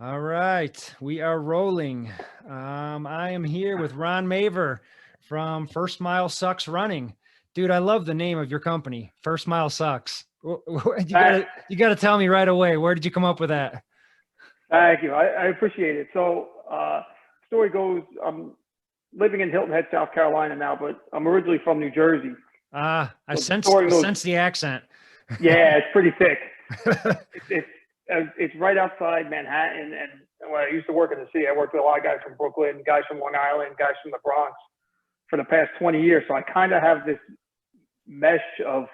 All right, we are rolling. I am here with Ron Maver from First Mile Sucks Running. Dude, I love the name of your company, First Mile Sucks. Thank You gotta tell me right away. Where did you come up with that? thank you. I appreciate it. So, story goes, I'm living in Hilton Head, South Carolina now, but I'm originally from New Jersey. I So the sense story goes, sense the accent. yeah, it's pretty thick. It's right outside Manhattan, and when I used to work in the city, I worked with a lot of guys from Brooklyn, guys from Long Island, guys from the Bronx for the past 20 years. So I kind of have this mesh of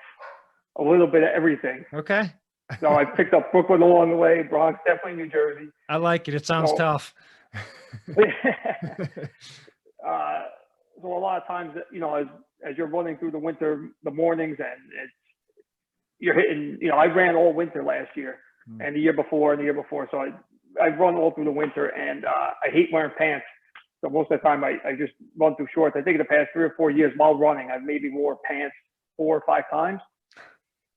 a little bit of everything. Okay. So I picked up Brooklyn along the way, Bronx, definitely New Jersey. I like it. It sounds So, tough. uh, so a lot of times, as you're running through the winter, the mornings, and you're hitting, I ran all winter last year and the year before and the year before. So I run all through the winter, and I hate wearing pants. So most of the time I just run through shorts. I think in the past 3 or 4 years while running, I've maybe wore pants 4 or 5 times.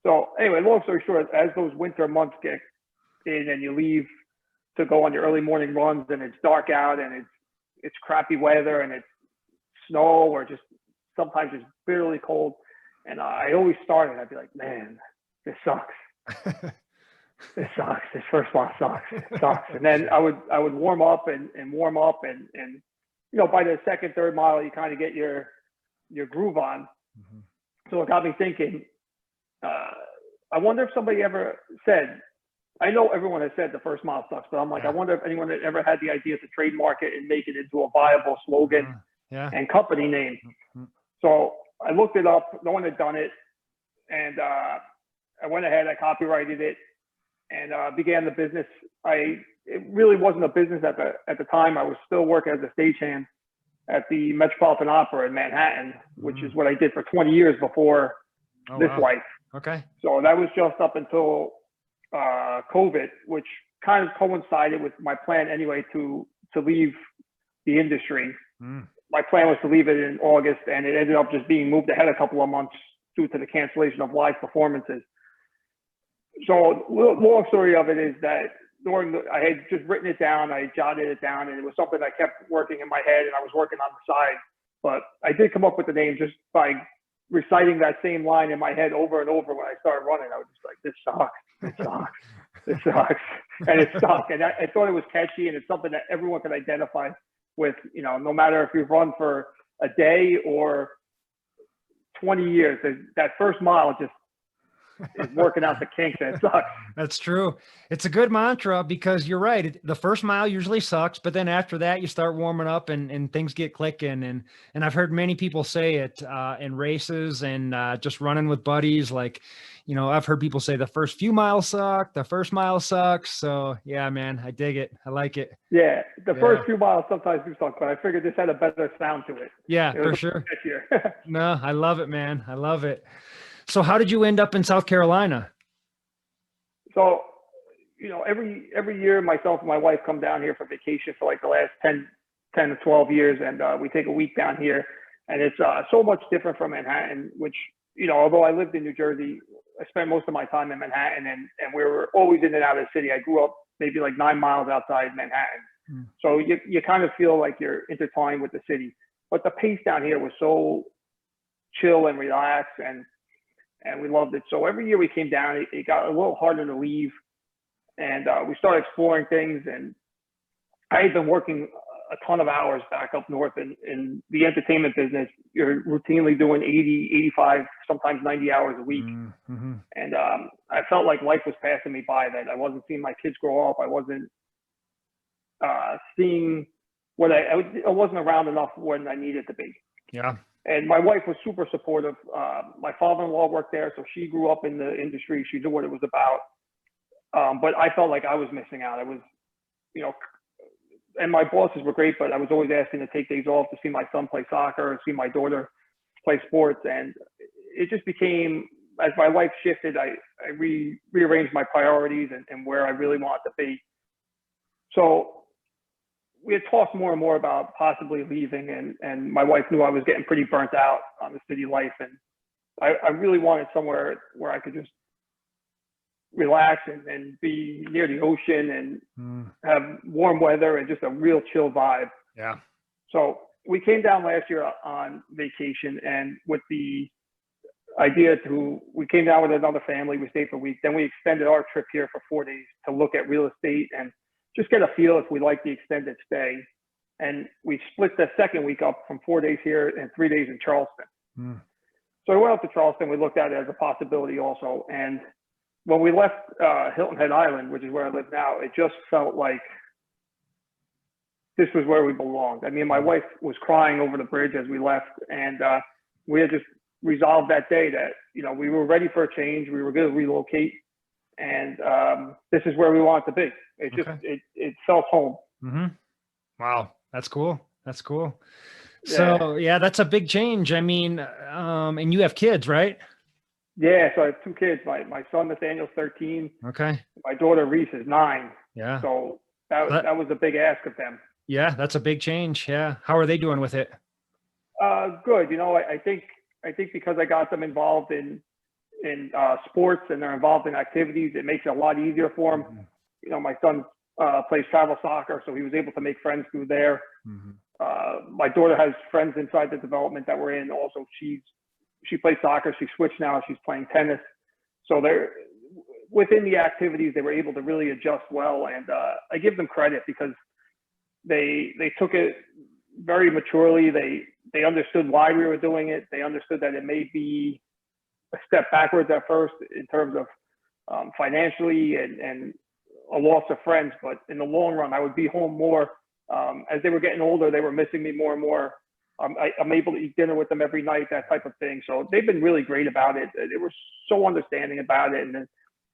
So anyway, long story short, as those winter months get in and you leave to go on your early morning runs, and it's dark out and it's crappy weather and it's snow or just sometimes it's bitterly cold. And I always started, I'd be like, man, this sucks. This sucks. This first one sucks. It sucks. And then I would warm up and warm up and by the second, third mile, you kind of get your groove on. Mm-hmm. So it got me thinking, I wonder if somebody ever said, I know everyone has said the first mile sucks, but I'm like, I wonder if anyone had ever had the idea to trademark it and make it into a viable slogan and company name. Mm-hmm. So I looked it up. No one had done it. And I went ahead, I copyrighted it and began the business. It really wasn't a business at the time. I was still working as a stagehand at the Metropolitan Opera in Manhattan, which is what I did for 20 years before this life. Okay. So that was just up until COVID, which kind of coincided with my plan anyway to leave the industry. My plan was to leave it in August, and it ended up just being moved ahead a couple of months due to the cancellation of live performances. So long story of it is that I had just written it down, I jotted it down, and it was something I kept working in my head, and I was working on the side. But I did come up with the name just by reciting that same line in my head over and over when I started running. I was just like, this sucks, this sucks, this sucks. And it stuck. And I thought it was catchy, and it's something that everyone can identify with, no matter if you've run for a day or 20 years, that first mile just is working out the kinks, and it sucks. That's true. It's a good mantra because you're right. The first mile usually sucks, but then after that you start warming up and things get clicking. And I've heard many people say it in races and just running with buddies. Like, I've heard people say the first few miles suck, the first mile sucks. So yeah, man, I dig it. I like it. Yeah. The first few miles sometimes do suck, but I figured this had a better sound to it. Yeah, for sure. No, I love it, man. I love it. So how did you end up in South Carolina? So, every year myself and my wife come down here for vacation for like the last 10 to 12 years. And we take a week down here, and it's so much different from Manhattan, which, although I lived in New Jersey, I spent most of my time in Manhattan, and we were always in and out of the city. I grew up maybe like 9 miles outside Manhattan. So you kind of feel like you're intertwined with the city, but the pace down here was so chill and relaxed, and we loved it. So every year we came down, it got a little harder to leave, and we started exploring things. And I had been working a ton of hours back up north in the entertainment business. You're routinely doing 80, 85, sometimes 90 hours a week. Mm-hmm. And I felt like life was passing me by, that I wasn't seeing my kids grow up. I wasn't seeing what I wasn't around enough when I needed to be. Yeah. And my wife was super supportive. My father-in-law worked there, so she grew up in the industry. She knew what it was about. But I felt like I was missing out. I was, and my bosses were great, but I was always asking to take days off to see my son play soccer, or see my daughter play sports. And it just became, as my life shifted, I rearranged my priorities and where I really wanted to be. So we had talked more and more about possibly leaving, and my wife knew I was getting pretty burnt out on the city life, and I really wanted somewhere where I could just relax and be near the ocean and have warm weather and just a real chill vibe. Yeah. So we came down last year on vacation, and with the idea we came down with another family. We stayed for a week. Then we extended our trip here for 4 days to look at real estate and just get a feel if we like the extended stay. And we split the second week up from 4 days here and 3 days in Charleston. So we went up to Charleston. We looked at it as a possibility also. And when we left Hilton Head Island, which is where I live now, it just felt like this was where we belonged. I mean, my wife was crying over the bridge as we left, and we had just resolved that day that, you know, we were ready for a change. We were going to relocate, and this is where we want to be. It just, it felt home. Wow. That's cool. That's cool. So yeah, that's a big change. I mean, and you have kids, right? Yeah. So I have 2 kids. My son, Nathaniel's 13. Okay. My daughter, Reese, is 9. Yeah. So that was a big ask of them. Yeah. That's a big change. Yeah. How are they doing with it? Good. You know, I think because I got them involved in sports and they're involved in activities, it makes it a lot easier for them. You know, my son plays travel soccer, so he was able to make friends through there. My daughter has friends inside the development that we're in. Also, she plays soccer. She switched now. She's playing tennis. So they're within the activities, they were able to really adjust well. And I give them credit because they took it very maturely. They understood why we were doing it. They understood that it may be a step backwards at first in terms of financially and a loss of friends, but in the long run, I would be home more. As they were getting older, they were missing me more and more. I'm able to eat dinner with them every night, that type of thing. So they've been really great about it. They were so understanding about it. And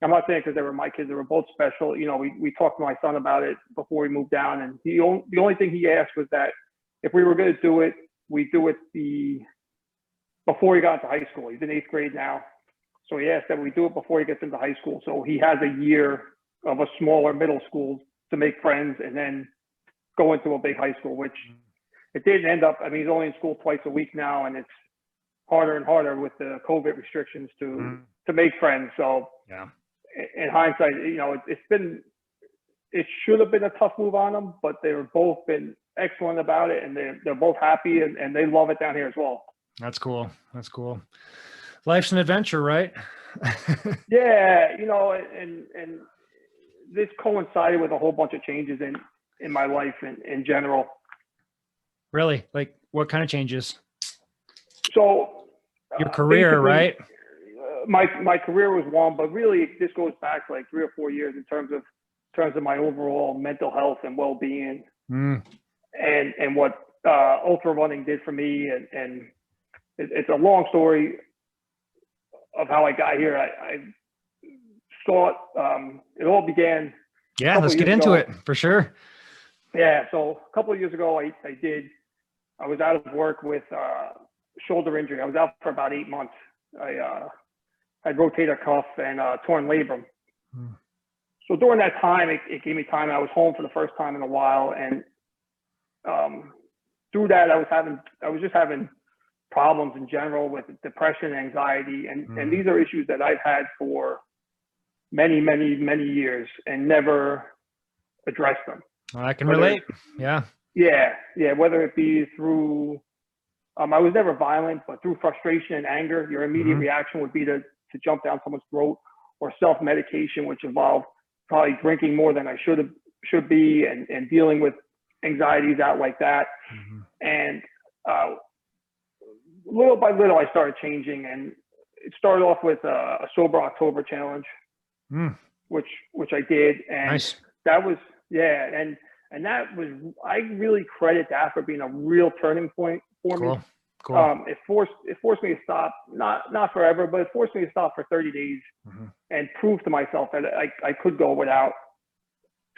I'm not saying because they were my kids, they were both special. You know, we talked to my son about it before we moved down. And the only thing he asked was that if we were going to do it, we do it before he got into high school. He's in 8th grade now. So he asked that we do it before he gets into high school. So he has a year of a smaller middle school to make friends and then go into a big high school, which it didn't end up. I mean, he's only in school twice a week now, and it's harder and harder with the COVID restrictions to make friends. So yeah, in hindsight, you know, it should have been a tough move on them, but they've both been excellent about it, and they're both happy and they love it down here as well. That's cool. That's cool. Life's an adventure, right? Yeah, you know, and this coincided with a whole bunch of changes in my life in general. Really? Like what kind of changes? So your career, right? My career was one, but really this goes back like 3 or 4 years in terms of my overall mental health and well-being and what ultra running did for me. And it's a long story of how I got here. I thought it all began. Yeah, let's get into it for sure. Yeah, so a couple of years ago, I was out of work with shoulder injury. I was out for about 8 months. I had rotator cuff and torn labrum. So during that time, it gave me time. I was home for the first time in a while, and through that, I was just having problems in general with depression, anxiety, and these are issues that I've had for many, many, many years and never addressed them. I can relate. Yeah. Yeah. Whether it be through, I was never violent, but through frustration and anger, your immediate reaction would be to jump down someone's throat, or self-medication, which involved probably drinking more than I should be and dealing with anxieties out like that. And little by little, I started changing, and it started off with a sober October challenge, which I did. And nice. That was, and that was, I really credit that for being a real turning point for me. Cool. It forced me to stop, not forever, but it forced me to stop for 30 days and prove to myself that I could go without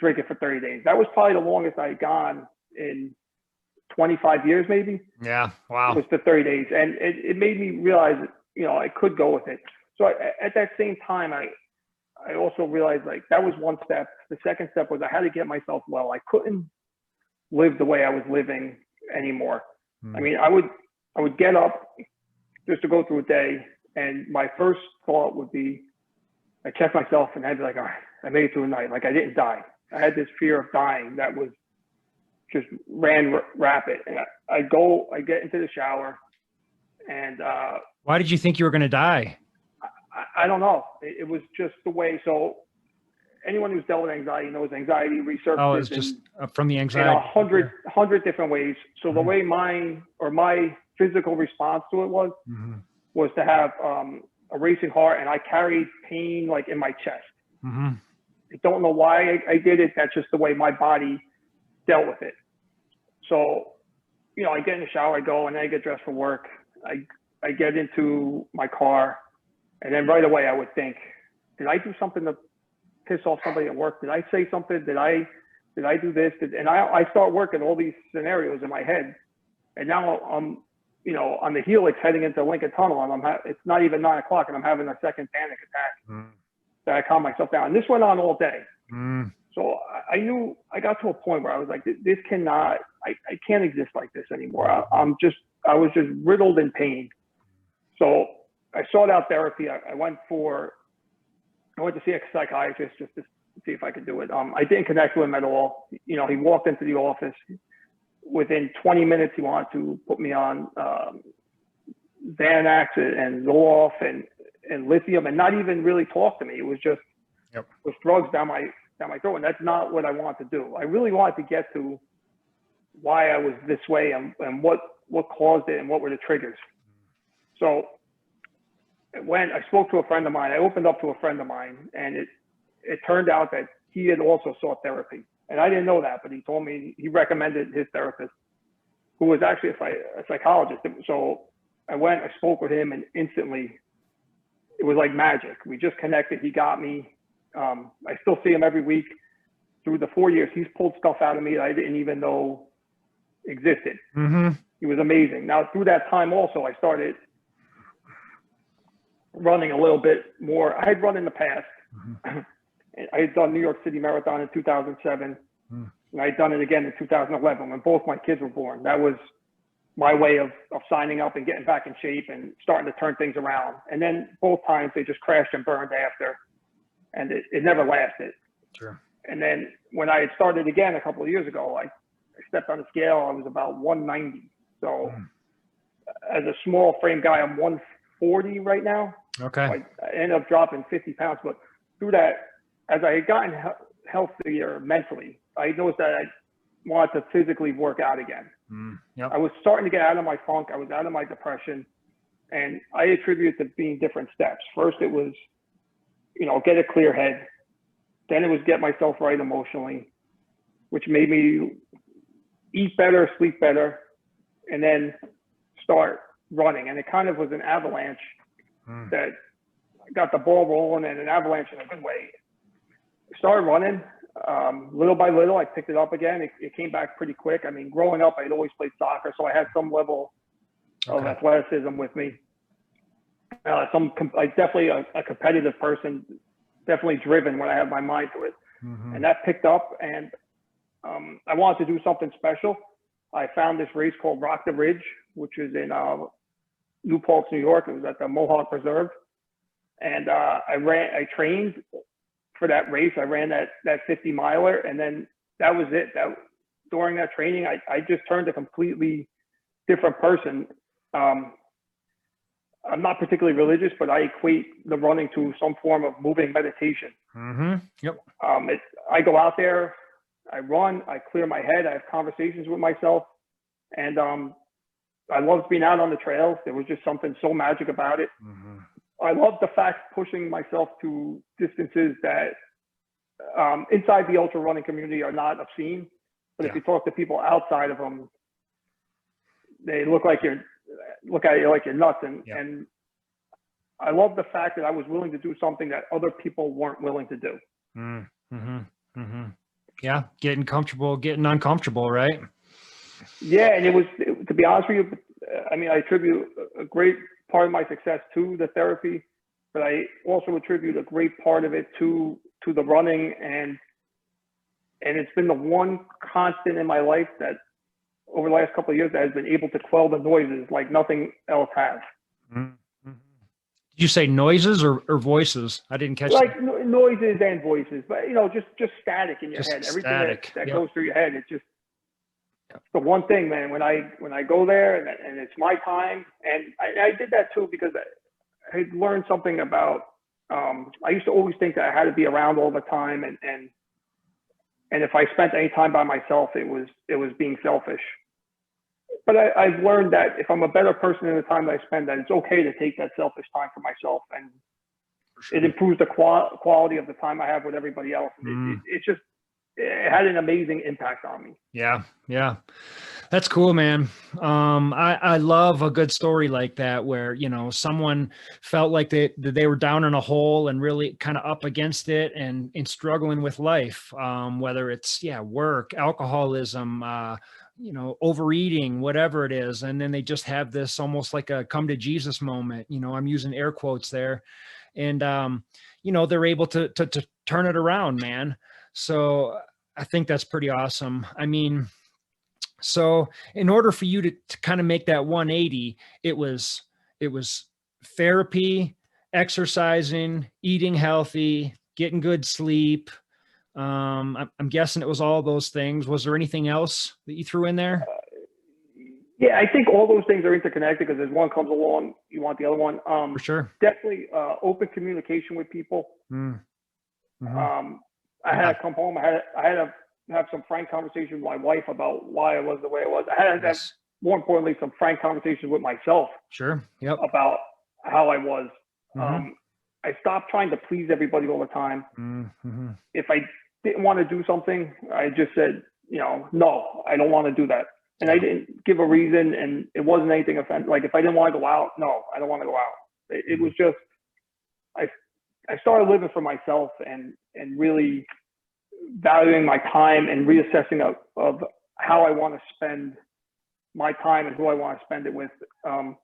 drinking for 30 days. That was probably the longest I had gone in 25 years, maybe. Yeah. Wow. It was the 30 days. And it made me realize that, you know, I could go with it. So at that same time, I also realized, like, that was one step. The second step was I had to get myself well. I couldn't live the way I was living anymore. I mean, I would get up just to go through a day, and my first thought would be, I check myself and I'd be like, all right, I made it through the night. Like I didn't die. I had this fear of dying that was just ran rapid. And I get into the shower and, why did you think you were going to die? I don't know. It was just the way. So anyone who's dealt with anxiety knows anxiety research. Oh, it's just from the in anxiety. 100 different ways. So the way my physical response to it was to have a racing heart, and I carried pain like in my chest. I don't know why I did it. That's just the way my body dealt with it. So, you know, I get in the shower, I go, and then I get dressed for work. I get into my car, and then right away I would think, did I do something to piss off somebody at work? Did I say something? Did I do this? And I start working all these scenarios in my head, and now I'm, you know, on the helix heading into Lincoln Tunnel, and it's not even 9 o'clock, and I'm having a second panic attack. That I calm myself down. And this went on all day. So I knew, I got to a point where I was like, this cannot, I can't exist like this anymore. I was just riddled in pain. So I sought out therapy. I went to see a psychiatrist just to see if I could do it. I didn't connect with him at all. You know, he walked into the office. Within 20 minutes, he wanted to put me on Xanax and Zoloft and lithium, and not even really talk to me. It was just with drugs down my throat, and that's not what I want to do. I really wanted to get to why I was this way and what caused it and what were the triggers. So when I spoke to a friend of mine, I opened up to a friend of mine, and it turned out that he had also sought therapy, and I didn't know that, but he told me he recommended his therapist, who was actually a psychologist. So I went, I spoke with him, and instantly it was like magic. We just connected. He got me. I still see him every week. Through the 4 years, he's pulled stuff out of me that I didn't even know existed. He was amazing. Now, through that time also, I started running a little bit more. I had run in the past. I had done New York City Marathon in 2007, and I had done it again in 2011 when both my kids were born. That was my way of signing up and getting back in shape and starting to turn things around. And then both times they just crashed and burned after, and it never lasted. Sure. And then when I had started again a couple of years ago, I stepped on the scale. I was about 190. So as a small frame guy, I'm 140 right now. Okay. So I ended up dropping 50 pounds, but through that, as I had gotten healthier mentally, I noticed that I wanted to physically work out again. I was starting to get out of my funk. I was out of my depression, and I attribute it to being different steps. First, it was, you know, get a clear head. Then it was get myself right emotionally, which made me eat better, sleep better, and then start running. And it kind of was an avalanche that got the ball rolling, and an avalanche in a good way. I started running. Little by little, I picked it up again. It came back pretty quick. I mean, growing up, I'd always played soccer, so I had some level of athleticism with me. I definitely a competitive person, definitely driven when I have my mind to it. And that picked up, and I wanted to do something special. I found this race called Rock the Ridge, which is in New Paltz, New York. It was at the Mohawk Preserve. And I trained for that race. I ran that 50 miler, and then that was it. During that training, I just turned a completely different person. I'm not particularly religious, but I equate the running to some form of moving meditation. I go out there, I run, I clear my head, I have conversations with myself, and I loved being out on the trails. There was just something so magic about it. I love the fact pushing myself to distances that inside the ultra running community are not obscene, but if you talk to people outside of them, they look at you like you're nuts. And I love the fact that I was willing to do something that other people weren't willing to do. Yeah, getting comfortable, getting uncomfortable, right? Yeah, and to be honest with you, I mean, I attribute a great part of my success to the therapy, but I also attribute a great part of it to the running, and it's been the one constant in my life that over the last couple of years that has been able to quell the noises like nothing else has. Did you say noises or voices? I didn't catch Like that. noises and voices, but just static in your Just head. Everything static. that Yep. goes through your head. It's just the one thing, man. When I go there and it's my time, and I did that too because I learned something about. I used to always think that I had to be around all the time, and if I spent any time by myself, it was being selfish. But I've learned that if I'm a better person in the time that I spend, that it's okay to take that selfish time for myself, and Sure. it improves the quality of the time I have with everybody else. It had an amazing impact on me. Yeah. Yeah. That's cool, man. I love a good story like that where, you know, someone felt like they were down in a hole and really kind of up against it and struggling with life. Whether it's, work, alcoholism, you know, overeating, whatever it is. And then they just have this almost like a come to Jesus moment. You know, I'm using air quotes there. And, you know, they're able to turn it around, man. So I think that's pretty awesome. I mean, so in order for you to kind of make that 180, it was therapy, exercising, eating healthy, getting good sleep. I'm guessing it was all those things. Was there anything else that you threw in there? Yeah, I think all those things are interconnected because as one comes along, you want the other one. For sure. Definitely open communication with people. Mm-hmm. I had to come home. I had to have some frank conversation with my wife about why I was the way I was. I had to have, more importantly, some frank conversations with myself. Sure. Yep. About how I was. Mm-hmm. I stopped trying to please everybody all the time. Mm-hmm. If I didn't want to do something, I just said, you know, no, I don't want to do that. And I didn't give a reason, and it wasn't anything offensive. Like if I didn't want to go out, no, I don't want to go out. It was just, I started living for myself and really valuing my time and reassessing of how I want to spend my time and who I want to spend it with. I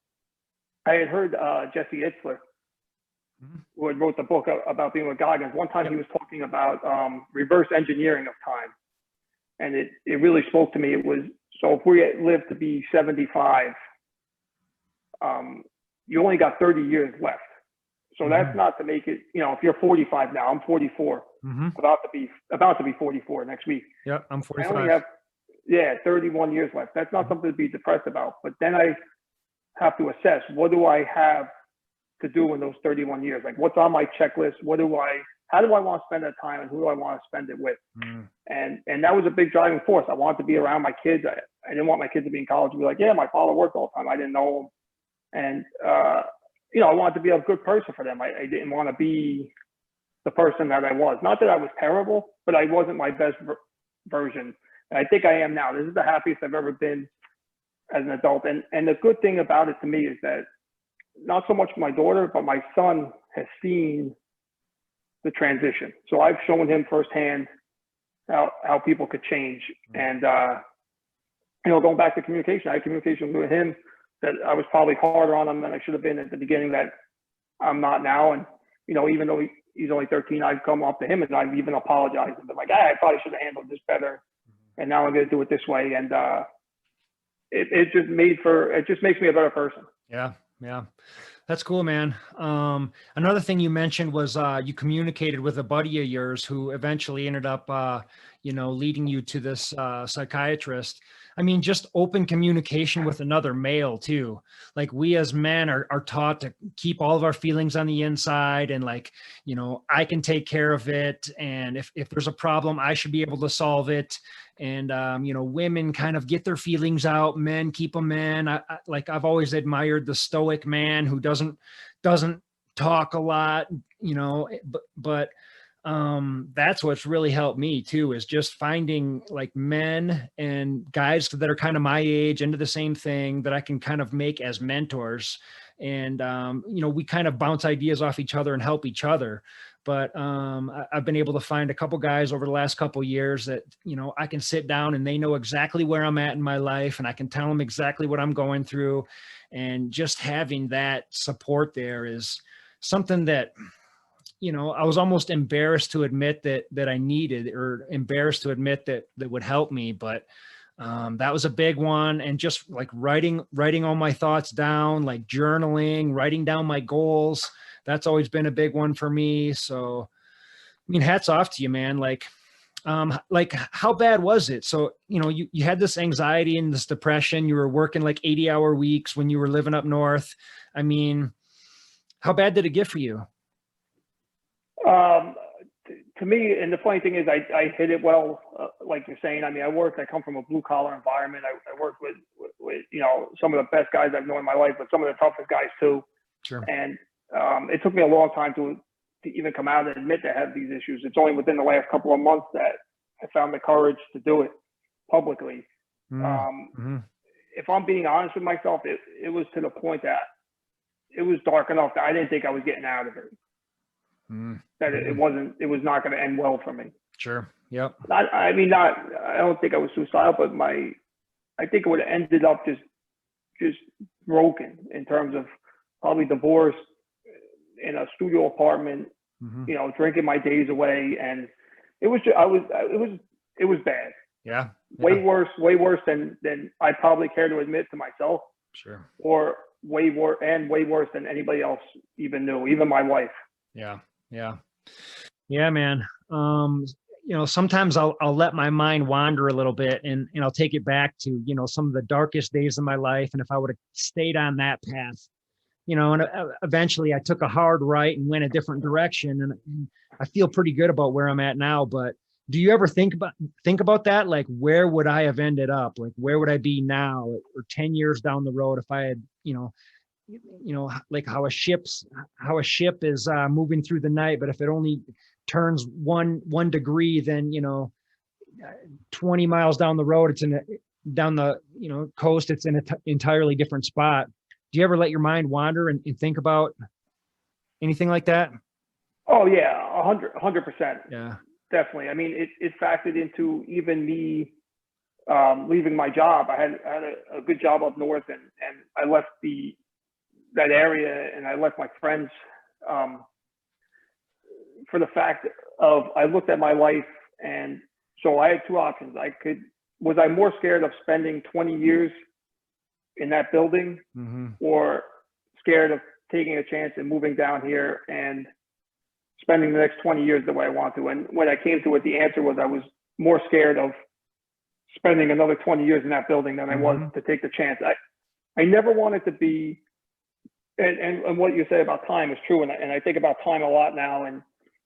had heard Jesse Itzler, who had wrote the book about being with God. And one time he was talking about reverse engineering of time. And it really spoke to me. It was, so if we live to be 75, you only got 30 years left. So that's not to make it, you know, if you're 45 now, I'm 44, about to be 44 next week. Yeah, I'm 45. I only have, 31 years left. That's not something to be depressed about. But then I have to assess, what do I have to do in those 31 years? Like what's on my checklist? How do I want to spend that time, and who do I want to spend it with? And that was a big driving force. I wanted to be around my kids. I didn't want my kids to be in college and be like, yeah, my father worked all the time. I didn't know him. And, you know, I wanted to be a good person for them. I didn't want to be the person that I was. Not that I was terrible, but I wasn't my best version. And I think I am now. This is the happiest I've ever been as an adult. And the good thing about it to me is that not so much my daughter, but my son has seen the transition. So I've shown him firsthand how people could change. And, you know, going back to communication, I had communication with him that I was probably harder on him than I should have been at the beginning that I'm not now. And, you know, even though he's only 13, I've come up to him and I've even apologized and been like, I probably should have handled this better. And now I'm going to do it this way. And it just makes me a better person. Yeah. Yeah. That's cool, man. Another thing you mentioned was you communicated with a buddy of yours who eventually ended up, you know, leading you to this psychiatrist. I mean, just open communication with another male too. Like we as men are taught to keep all of our feelings on the inside and like, you know, I can take care of it. And if there's a problem, I should be able to solve it. And, you know, women kind of get their feelings out, men keep them in. I've always admired the stoic man who doesn't talk a lot, you know, but that's what's really helped me too, is just finding like men and guys that are kind of my age into the same thing that I can kind of make as mentors. And, you know, we kind of bounce ideas off each other and help each other. But I've been able to find a couple guys over the last couple of years that, you know, I can sit down and they know exactly where I'm at in my life and I can tell them exactly what I'm going through. And just having that support there is something that, you know, I was almost embarrassed to admit that I needed, or embarrassed to admit that would help me. But That was a big one. And just like writing all my thoughts down, like journaling, writing down my goals. That's always been a big one for me. So, I mean, hats off to you, man. Like how bad was it? So, you had this anxiety and this depression. You were working like 80-hour weeks when you were living up north. I mean, how bad did it get for you? To me, and the funny thing is, I hit it well, like you're saying. I mean, I come from a blue collar environment. I worked with some of the best guys I've known in my life, but some of the toughest guys too. Sure. And it took me a long time to even come out and admit to have these issues. It's only within the last couple of months that I found the courage to do it publicly. Mm-hmm. If I'm being honest with myself, it was to the point that it was dark enough that I didn't think I was getting out of it. That it was not going to end well for me. Sure. Yep. I don't think I was suicidal, but I think it would have ended up just broken in terms of probably divorced in a studio apartment, drinking my days away. And it was bad. Yeah. Way worse than I probably care to admit to myself. Sure. Or way worse than anybody else even knew, even my wife. Yeah. Yeah, man. Sometimes I'll let my mind wander a little bit and I'll take it back to, some of the darkest days of my life. And if I would have stayed on that path, and eventually I took a hard right and went a different direction. And I feel pretty good about where I'm at now. But do you ever think about that? Like, where would I have ended up? Like, where would I be now or 10 years down the road if I had, like how a ship is moving through the night, but if it only turns one degree, then 20 miles down the road, down the coast, it's in an entirely different spot. Do you ever let your mind wander and think about anything like that? Oh yeah, 100%. Yeah, definitely. I mean, it factored into even me leaving my job. I had a good job up north, and I left that area, and I left my friends for the fact of I looked at my life, and so I had two options. Was I more scared of spending 20 years in that building, or scared of taking a chance and moving down here and spending the next 20 years the way I want to? And when I came to it, the answer was I was more scared of spending another 20 years in that building than I was to take the chance. I never wanted to be. And what you say about time is true. And I think about time a lot now, and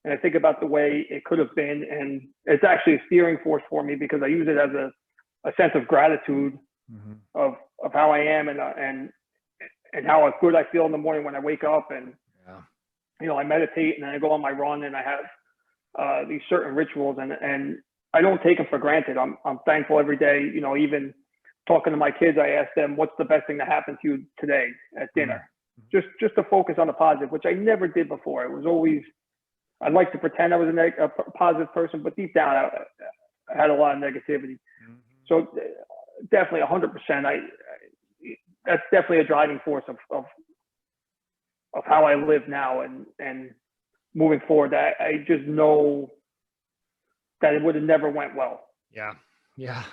I think about the way it could have been. And it's actually a steering force for me because I use it as a sense of gratitude of how I am and how good I feel in the morning when I wake up. And, I meditate and I go on my run, and I have these certain rituals, and I don't take them for granted. I'm thankful every day. Even talking to my kids, I ask them, what's the best thing that happened to you today at dinner? Just to focus on the positive, which I never did before. It was always, I'd like to pretend I was a positive person, but deep down I had a lot of negativity. So definitely 100%. That's definitely a driving force of how I live now and moving forward. I just know that it would have never went well. Yeah.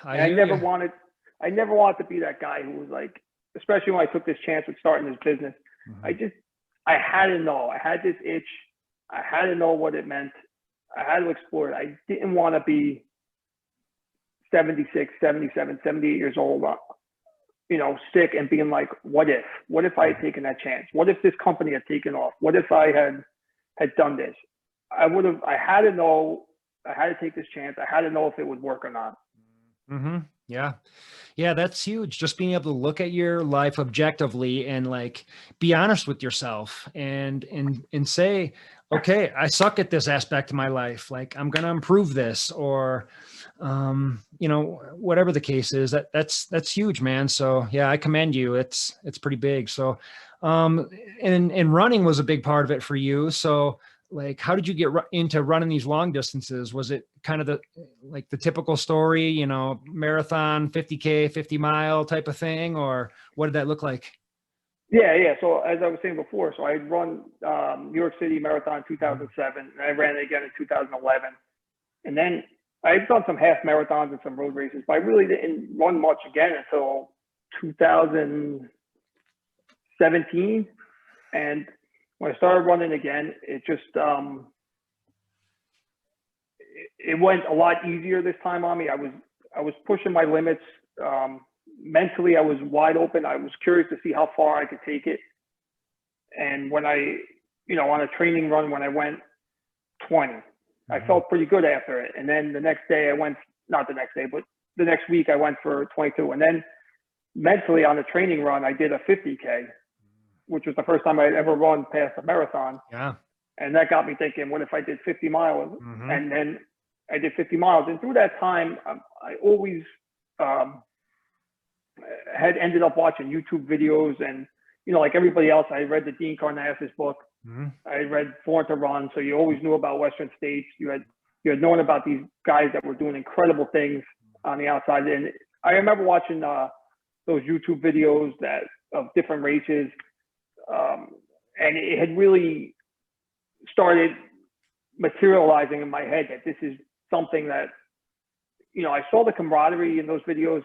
I never wanted to be that guy who was like, especially when I took this chance with starting this business. I had to know. I had this itch. I had to know what it meant. I had to explore it. I didn't want to be 76, 77, 78 years old, sick and being like, what if I had taken that chance? What if this company had taken off? What if I had done this? I had to know. I had to take this chance. I had to know if it would work or not. Yeah, that's huge. Just being able to look at your life objectively and like be honest with yourself and say, okay, I suck at this aspect of my life. Like I'm going to improve this, or whatever the case is. That's huge, man. So yeah, I commend you. It's pretty big. So and running was a big part of it for you. So like, how did you get into running these long distances? Was it kind of the typical story, marathon, 50K, 50-mile type of thing, or what did that look like? Yeah. So as I was saying before, so I run New York City Marathon 2007, and I ran it again in 2011. And then I've done some half marathons and some road races, but I really didn't run much again until 2017. And when I started running again, it just, it went a lot easier this time on me. I was pushing my limits. Mentally, I was wide open. I was curious to see how far I could take it. And when I, on a training run, when I went 20, I felt pretty good after it. And then the next day not the next day, but the next week I went for 22. And then mentally on the training run, I did a 50K, which was the first time I'd ever run past a marathon. Yeah. And that got me thinking, what if I did 50 miles? And then I did 50 miles. And through that time, I always had ended up watching YouTube videos. And, like everybody else, I read the Dean Karnazes book. I read Born to Run. So you always knew about Western States. You had known about these guys that were doing incredible things on the outside. And I remember watching those YouTube videos of different races. And it had really started materializing in my head that this is something that, I saw the camaraderie in those videos.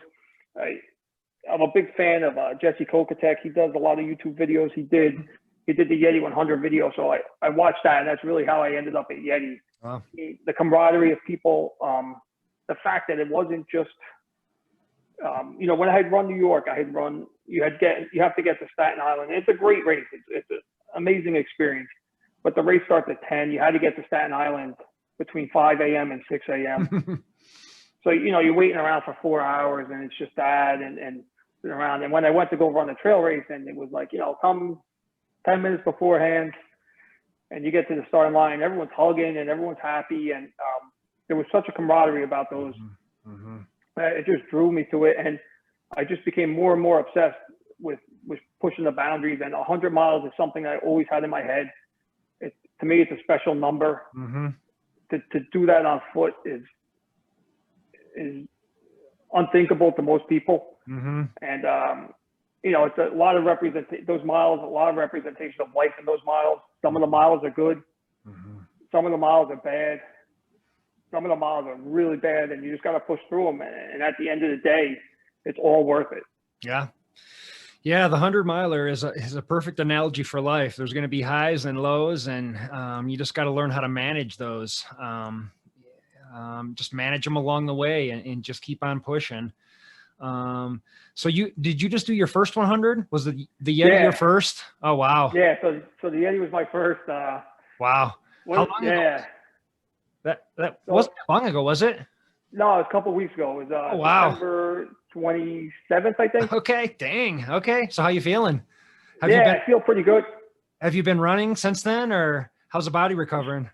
I'm a big fan of Jesse Kokatek. He does a lot of YouTube videos. He did the YETI 100 video. So I watched that, and that's really how I ended up at YETI. Wow. The camaraderie of people, the fact that it wasn't just, when I had run New York, you have to get to Staten Island. It's a great race. It's an amazing experience. But the race starts at 10. You had to get to Staten Island between 5 a.m. and 6 a.m. So, you're waiting around for 4 hours, and it's just that and sitting around. And when I went to go run a trail race, and it was like, come 10 minutes beforehand, and you get to the starting line, everyone's hugging and everyone's happy. And there was such a camaraderie about those. It just drew me to it. And I just became more and more obsessed with pushing the boundaries. And 100 miles is something I always had in my head. To me, it's a special number. To do that on foot is unthinkable to most people. And, it's a lot of those miles, a lot of representation of life in those miles. Some of the miles are good. Some of the miles are bad. Some of the miles are really bad, and you just got to push through them. And at the end of the day, it's all worth it. Yeah. Yeah. The 100-miler is a perfect analogy for life. There's going to be highs and lows, and you just got to learn how to manage those. Just manage them along the way and just keep on pushing. So did you just do your first 100? Was the YETI your first? Oh, wow. Yeah. So the YETI was my first. Wow. How long ago? That wasn't that long ago, was it? No, it was a couple of weeks ago. It was wow. September 27th, I think. Okay. Dang. Okay. So how you feeling? I feel pretty good. Have you been running since then, or how's the body recovering?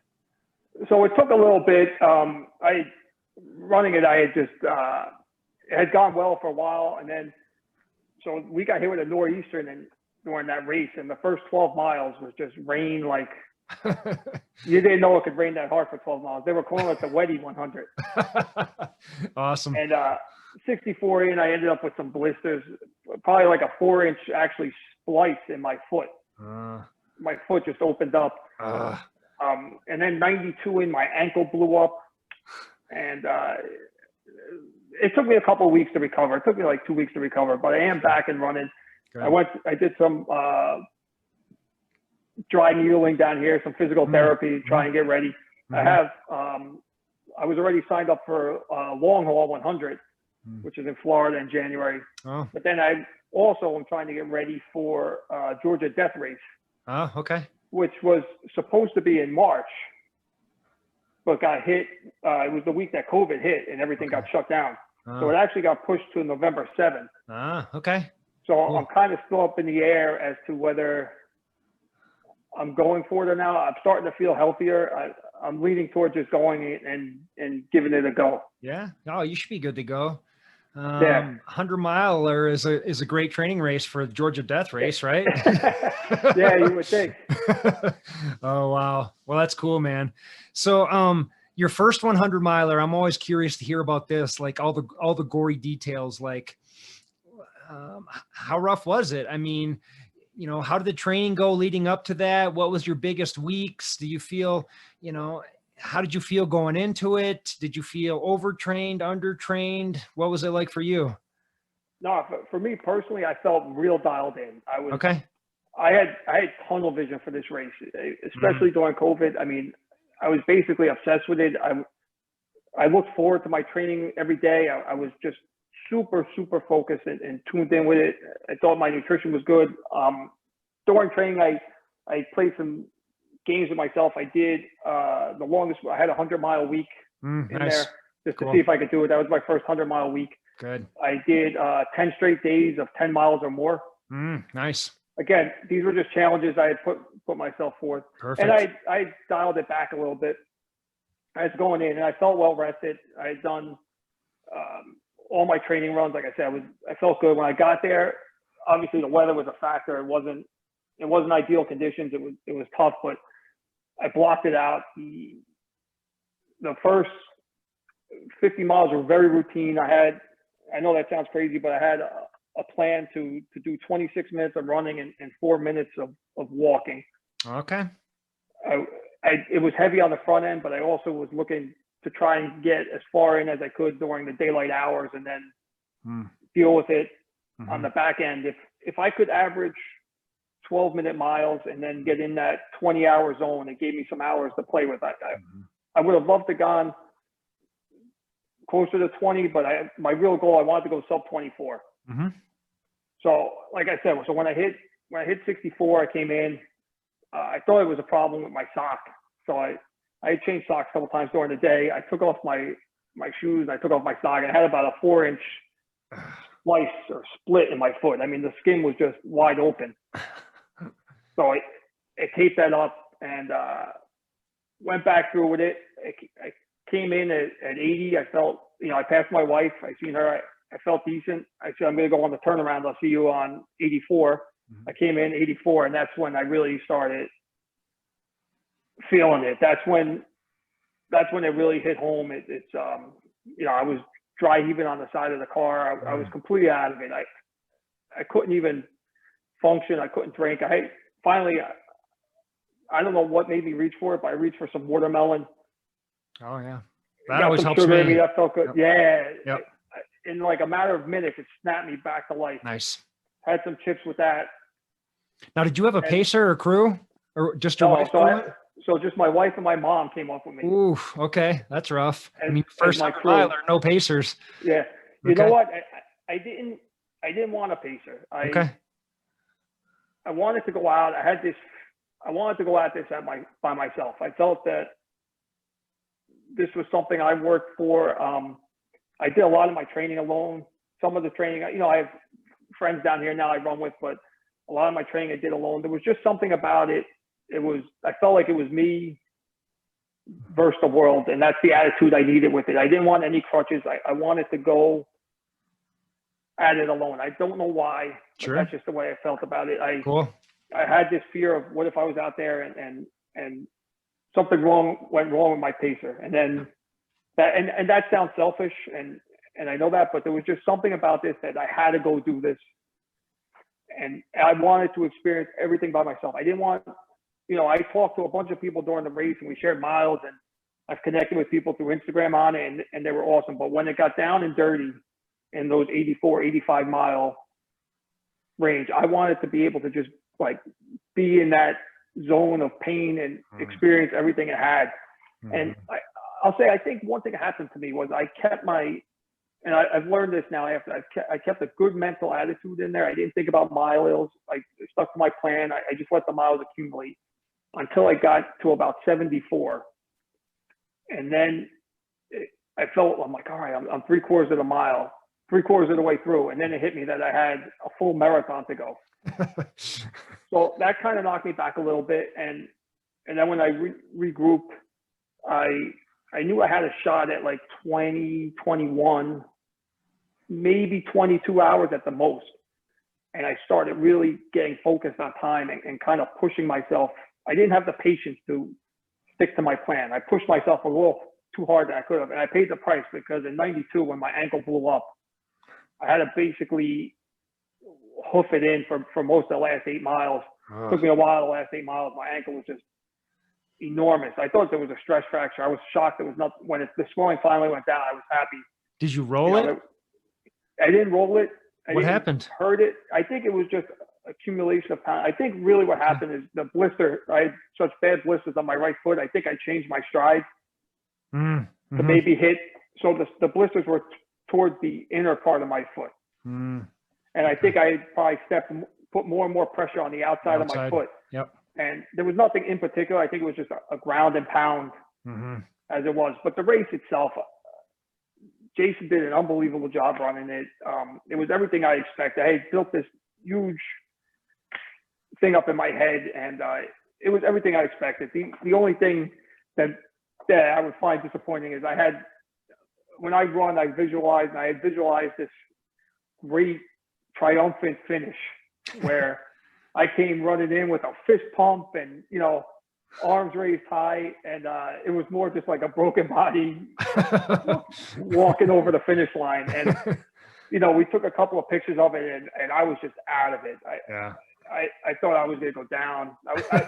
So it took a little bit. I had just, it had gone well for a while. And then, so we got hit with a nor'easter during that race. And the first 12 miles was just rain. Like you didn't know it could rain that hard for 12 miles. They were calling it the YETI 100. Awesome. And 64 in, I ended up with some blisters, probably like a 4-inch actually splice in my foot. My foot just opened up. And then 92 in, my ankle blew up. And it took me a couple of weeks to recover. It took me like 2 weeks to recover, but I am back and running. Good. I did some dry needling down here, some physical therapy, try and get ready. I was already signed up for Long Haul 100, which is in Florida in January. But then I also am trying to get ready for Georgia Death Race. Okay. Which was supposed to be in March, but got hit. It was the week that COVID hit and everything got shut down. So it actually got pushed to November 7th. Okay. So cool. I'm kind of still up in the air as to whether I'm going for it or not. I'm starting to feel healthier. I'm leaning towards just going and giving it a go. Yeah. Oh, you should be good to go. 100-miler is a great training race for the Georgia Death Race, right? Yeah, you would think. Oh, wow. Well, that's cool, man. So, your first 100-miler, I'm always curious to hear about this, like all the gory details, like how rough was it? I mean, how did the training go leading up to that? What was your biggest weeks? Do you feel, how did you feel going into it? Did you feel overtrained, undertrained? What was it like for you? No, for me personally, I felt real dialed in. Okay. I had tunnel vision for this race, especially during COVID. I mean, I was basically obsessed with it. I looked forward to my training every day. I was just super, super focused and tuned in with it. I thought my nutrition was good. During training, I played some games with myself. I did the longest. I had a 100-mile week in nice. there just to see if I could do it. That was my first 100-mile week. Good. I did 10 straight days of 10 miles or more. Nice. Again, these were just challenges I had put myself forth. Perfect. And I dialed it back a little bit. I was going in and I felt well rested. I had done all my training runs. Like I said, I felt good when I got there. Obviously, the weather was a factor. It wasn't ideal conditions. It was tough, but I blocked it out. The first 50 miles were very routine. I know that sounds crazy, but I had a plan to do 26 minutes of running and 4 minutes of walking. Okay. It was heavy on the front end, but I also was looking to try and get as far in as I could during the daylight hours and then deal with it on the back end. If I could average 12-minute miles and then get in that 20-hour zone, it gave me some hours to play with. I would have loved to gone closer to 20, but my real goal, I wanted to go sub 24. So like I said, so when I hit 64, I came in. I thought it was a problem with my sock. So I had changed socks a couple times during the day. I took off my shoes and I took off my sock and I had about a 4-inch slice or split in my foot. I mean, the skin was just wide open. So I taped that up and went back through with it. I came in at 80. I felt, I passed my wife. I seen her. I felt decent. I said, I'm going to go on the turnaround. I'll see you on 84. I came in 84, and that's when I really started feeling it. That's when it really hit home. I was dry heaving on the side of the car. I was completely out of it. I couldn't even function. I couldn't drink. Finally, I don't know what made me reach for it, but I reached for some watermelon. Oh yeah, that always helps me. That felt good. Yep. Yeah. In like a matter of minutes, it snapped me back to life. Nice. Had some chips with that. Now, did you have a pacer or crew, or just your wife? So just my wife and my mom came up with me. Ooh, okay, that's rough. First time miler, no pacers. Yeah, you know what? I didn't want a pacer. I wanted to go out. I wanted to go at this by myself. I felt that this was something I worked for. I did a lot of my training alone. Some of the training, I have friends down here now I run with, but a lot of my training I did alone. There was just something about it. I felt like it was me versus the world. And that's the attitude I needed with it. I didn't want any crutches. I wanted to go at it alone. I don't know why, but that's just the way I felt about it. I had this fear of what if I was out there and something went wrong with my pacer. And then that sounds selfish and I know that, but there was just something about this that I had to go do this. And I wanted to experience everything by myself. I didn't want, I talked to a bunch of people during the race and we shared miles and I've connected with people through Instagram on it and they were awesome. But when it got down and dirty in those 84, 85 mile range, I wanted to be able to just like be in that zone of pain and experience everything it had. And I'll say, I think one thing that happened to me was I kept and I've learned this now after I kept a good mental attitude in there. I didn't think about miles. I stuck to my plan. I just let the miles accumulate until I got to about 74. And then I felt, I'm like, all right, I'm 3/4 of the mile, 3/4 of the way through. And then it hit me that I had a full marathon to go. So that kind of knocked me back a little bit. And then when I regrouped, I knew I had a shot at like 20, 21, maybe 22 hours at the most. And I started really getting focused on time and kind of pushing myself. I didn't have the patience to stick to my plan. I pushed myself a little too hard that I could have. And I paid the price because in 92, when my ankle blew up, I had to basically hoof it in for most of the last 8 miles. It took me a while, the last 8 miles. My ankle was just enormous. I thought there was a stress fracture. I was shocked it was not when the swelling finally went down. I was happy. Did you roll it? I didn't roll it. What happened? Hurt it. I think it was just accumulation of pounds. I think really what happened is the blister. I had such bad blisters on my right foot. I think I changed my stride to maybe hit. So the blisters were towards the inner part of my foot. And I think I probably put more and more pressure on the outside of my foot. Yep. And there was nothing in particular. I think it was just a ground and pound as it was. But the race itself, Jason did an unbelievable job running it. It was everything I expected. I had built this huge thing up in my head, and it was everything I expected. The only thing that I would find disappointing is when I run, I had visualized this great triumphant finish where I came running in with a fist pump and, arms raised high, and it was more just like a broken body walking over the finish line. And we took a couple of pictures of it, and I was just out of it. I thought I was going to go down.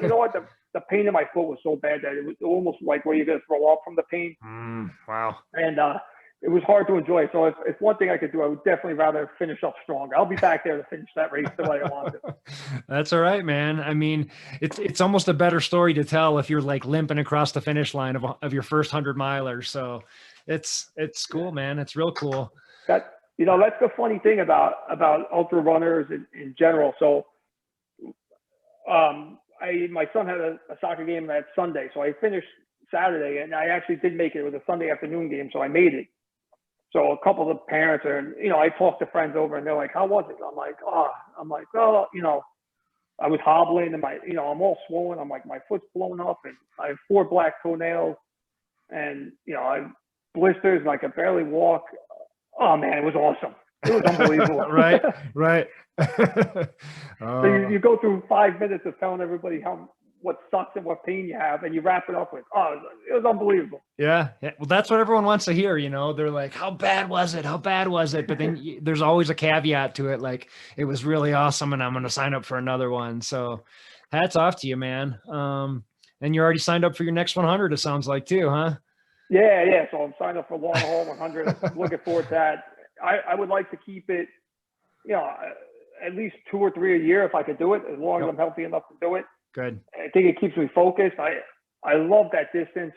You know what? The pain in my foot was so bad that it was almost like where you're going to throw up from the pain. Wow. And it was hard to enjoy. So if one thing I could do, I would definitely rather finish up strong. I'll be back there to finish that race the way I want to. That's all right, man. I mean, it's almost a better story to tell if you're like limping across the finish line of your first 100 miler. So it's cool, man. It's real cool. That's the funny thing about ultra runners in general. So my son had a soccer game that Sunday. So I finished Saturday, and I actually did make it. It was a Sunday afternoon game, so I made it. So a couple of parents I talked to friends over, and they're like, "How was it?" I'm like, I was hobbling, and I'm all swollen. I'm like, my foot's blown up, and I have 4 black toenails, and I have blisters, and I could barely walk. Oh man, it was awesome. It was unbelievable. Right. So you go through 5 minutes of telling everybody what sucks and what pain you have, and you wrap it up with, it was unbelievable. Yeah. Well, that's what everyone wants to hear. They're like, how bad was it? But then there's always a caveat to it. Like, it was really awesome, and I'm going to sign up for another one. So hats off to you, man. And you already signed up for your next 100, it sounds like, too, huh? Yeah. So I'm signed up for long haul 100. I'm looking forward to that. I would like to keep it, at least 2 or 3 a year if I could do it, as long as I'm healthy enough to do it. Good. I think it keeps me focused. I love that distance.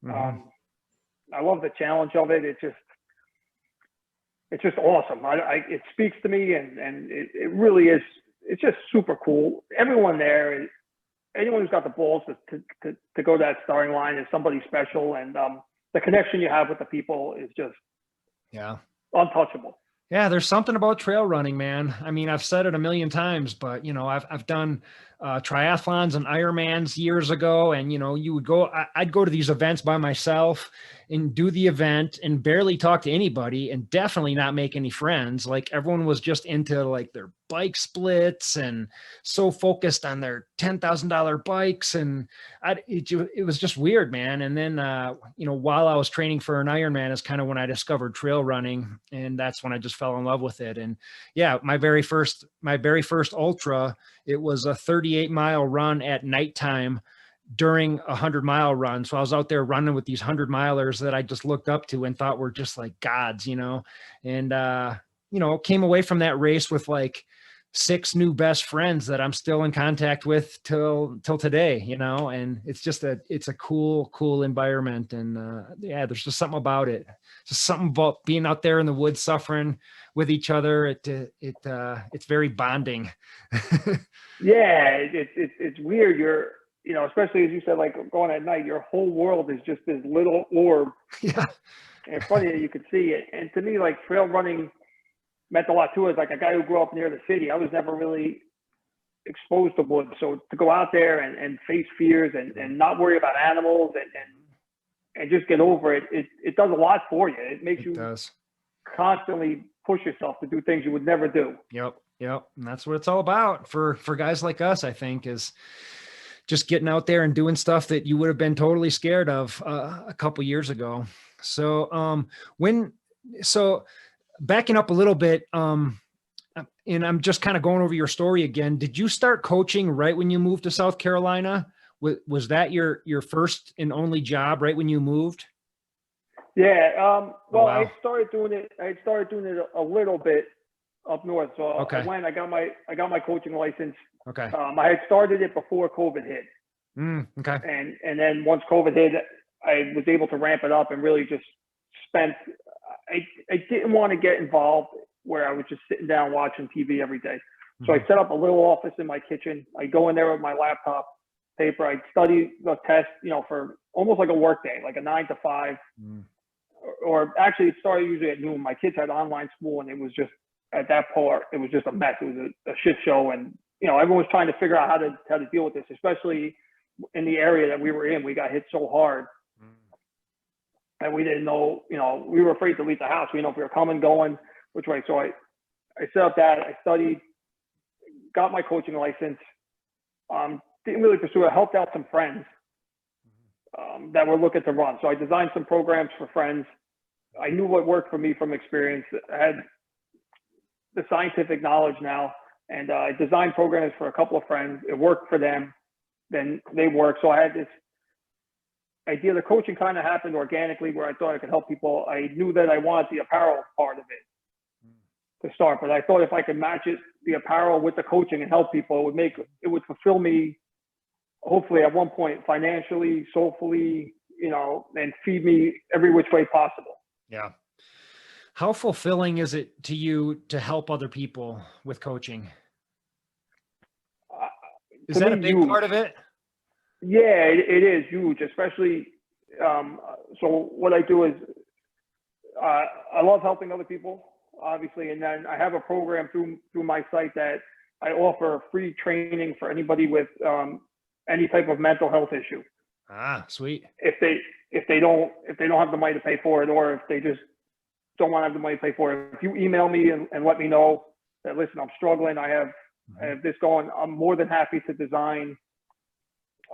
I love the challenge of it. It's just awesome. It speaks to me, and it really is. It's just super cool. Everyone there, anyone who's got the balls to go to that starting line is somebody special, and the connection you have with the people is just untouchable. Yeah, there's something about trail running, man. I mean, I've said it a million times, but I've done triathlons and Ironmans years ago, and I'd go to these events by myself and do the event and barely talk to anybody, and definitely not make any friends. Like, everyone was just into like their bike splits and so focused on their $10,000 bikes, and it was just weird, man. And then while I was training for an Ironman is kind of when I discovered trail running, and that's when I just fell in love with it. And yeah, my very first ultra, it was a 38-mile run at nighttime during a 100-mile run. So I was out there running with these 100-milers that I just looked up to and thought were just like gods, and came away from that race with like 6 new best friends that I'm still in contact with till today, and it's a cool environment. And there's just something about it. Just something about being out there in the woods, suffering with each other. It's very bonding. Yeah. It's weird. You're, especially as you said, like going at night, your whole world is just this little orb. Yeah. And it's funny that you could see it. And to me, like, trail running meant a lot too. As like a guy who grew up near the city, I was never really exposed to woods. So to go out there and face fears and not worry about animals and just get over it, it does a lot for you. It makes you constantly push yourself to do things you would never do. Yep. And that's what it's all about for guys like us, I think, is just getting out there and doing stuff that you would have been totally scared of a couple years ago. So backing up a little bit, and I'm just kind of going over your story again. Did you start coaching right when you moved to South Carolina? Was that your first and only job right when you moved? Yeah. Oh, Well, wow. I started doing it a little bit up north. So Okay. I got my coaching license. Okay. I had started it before COVID hit. Okay. And then once COVID hit, I was able to ramp it up and really just spent. I didn't want to get involved where I was just sitting down watching TV every day. So I set up a little office in my kitchen. I go in there with my laptop, paper. I study the test, for almost like a work day, like a 9 to 5. Or actually, it started usually at noon. My kids had online school, and it was just at that part, it was just a mess. It was a shit show, and everyone was trying to figure out how to deal with this, especially in the area that we were in. We got hit so hard, and we didn't know. We were afraid to leave the house. We didn't know if we were coming, going, which way. So I set up that. I studied, got my coaching license. Didn't really pursue it. I helped out some friends that were looking to run. So I designed some programs for friends. I knew what worked for me from experience. I had the scientific knowledge now, and I designed programs for a couple of friends. It worked for them. Then they worked. So I had this idea. The coaching kind of happened organically where I thought I could help people. I knew that I wanted the apparel part of it to start, but I thought if I could match the apparel with the coaching and help people, it would fulfill me, hopefully at one point, financially, soulfully, and feed me every which way possible. Yeah. How fulfilling is it to you to help other people with coaching? Is that a big part of it? Yeah, it is huge, especially. So what I do is I love helping other people, obviously, and then I have a program through my site that I offer free training for anybody with any type of mental health issue. Ah, sweet. If they don't have the money to pay for it, or if they just don't want to have the money to pay for it, if you email me and let me know that, listen, I'm struggling, I have this going, I'm more than happy to design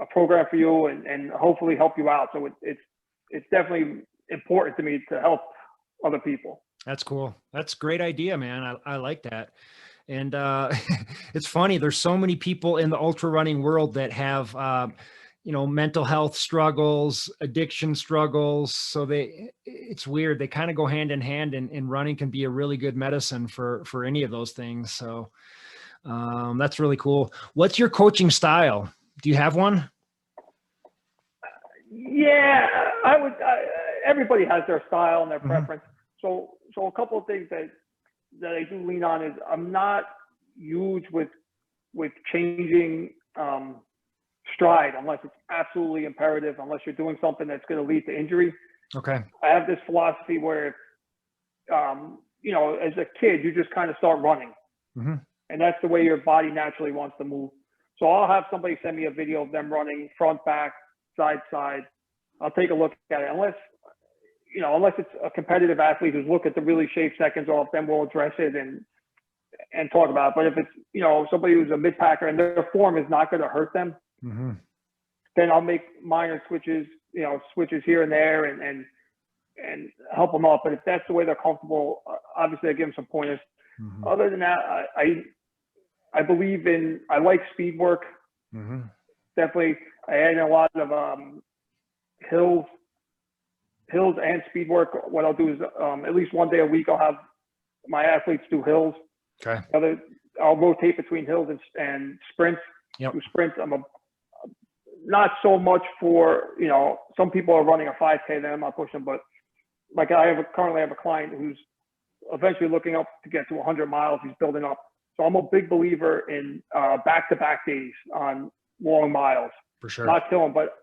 a program for you and hopefully help you out. So it's definitely important to me to help other people. That's cool. That's a great idea, man. I like that. And it's funny, there's so many people in the ultra running world that have mental health struggles, addiction struggles. So it's weird. They kind of go hand in hand, and running can be a really good medicine for any of those things. So that's really cool. What's your coaching style? Do you have one? Yeah, everybody has their style and their preference. So a couple of things that I do lean on is I'm not huge with changing stride unless it's absolutely imperative, unless you're doing something that's going to lead to injury. Okay. I have this philosophy where, as a kid, you just kind of start running. And that's the way your body naturally wants to move. So I'll have somebody send me a video of them running front, back, side. I'll take a look at it. Unless it's a competitive athlete who's looking to really shave seconds off, then we'll address it and talk about it. But if it's, somebody who's a mid-packer and their form is not going to hurt them, then I'll make minor switches here and there and help them out. But if that's the way they're comfortable, obviously I give them some pointers. Other than that, I believe I like speed work. Definitely. I add in a lot of hills and speed work. What I'll do is at least one day a week I'll have my athletes do hills. Okay. I'll rotate between hills and sprints. Yep. Do sprints. I'm not so much for, some people are running a 5K, then I'm not pushing, but like I currently have a client who's eventually looking up to get to 100 miles. He's building up. So I'm a big believer in back-to-back days on long miles. For sure. Not killing, but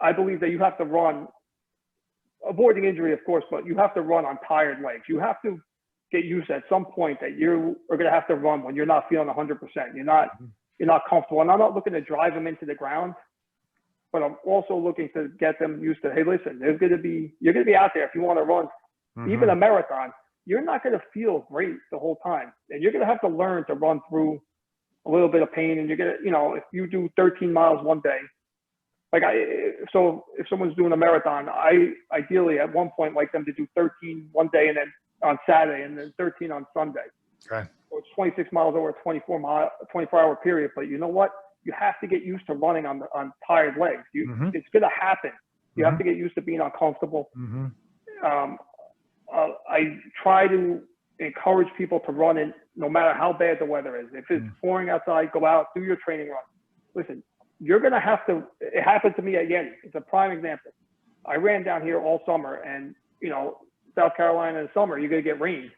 I believe that you have to run, avoiding injury, of course, but you have to run on tired legs. You have to get used at some point that you are going to have to run when you're not feeling 100%. You're not comfortable. And I'm not looking to drive them into the ground, but I'm also looking to get them used to, hey, listen, you're going to be out there if you want to run, even a marathon. You're not going to feel great the whole time. And you're going to have to learn to run through a little bit of pain. And you're going to, if you do 13 miles one day, so if someone's doing a marathon, I ideally at one point like them to do 13 one day and then on Saturday and then 13 on Sunday. Okay. So it's 26 miles over a 24-hour period. But you know what? you have to get used to running on tired legs. It's going to happen. You have to get used to being uncomfortable. I try to encourage people to run in no matter how bad the weather is. If it's pouring outside, go out, do your training run. Listen, you're going to have to, it happened to me at YETI. It's a prime example. I ran down here all summer, and, you know, South Carolina in the summer, you're going to get rain.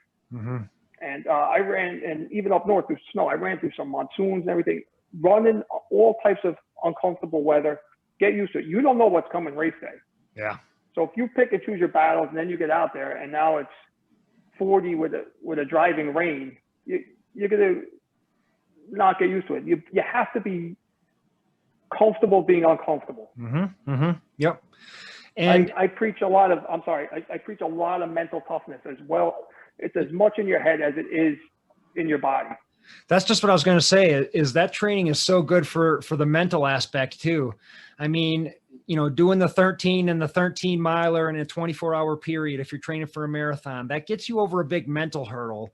And I ran, and even up north through snow, I ran through some monsoons and everything, running all types of uncomfortable weather. Get used to it. You don't know what's coming race day. Yeah. So if you pick and choose your battles, and then you get out there, and now it's 40 with a driving rain, you're going to not get used to it. You have to be comfortable being uncomfortable. Yep. And I preach a lot of, I preach a lot of mental toughness as well. It's as much in your head as it is in your body. That's just what I was going to say, is that training is so good for the mental aspect too. I mean, you know, doing the 13 and the 13 miler in a 24-hour period, if you're training for a marathon, that gets you over a big mental hurdle.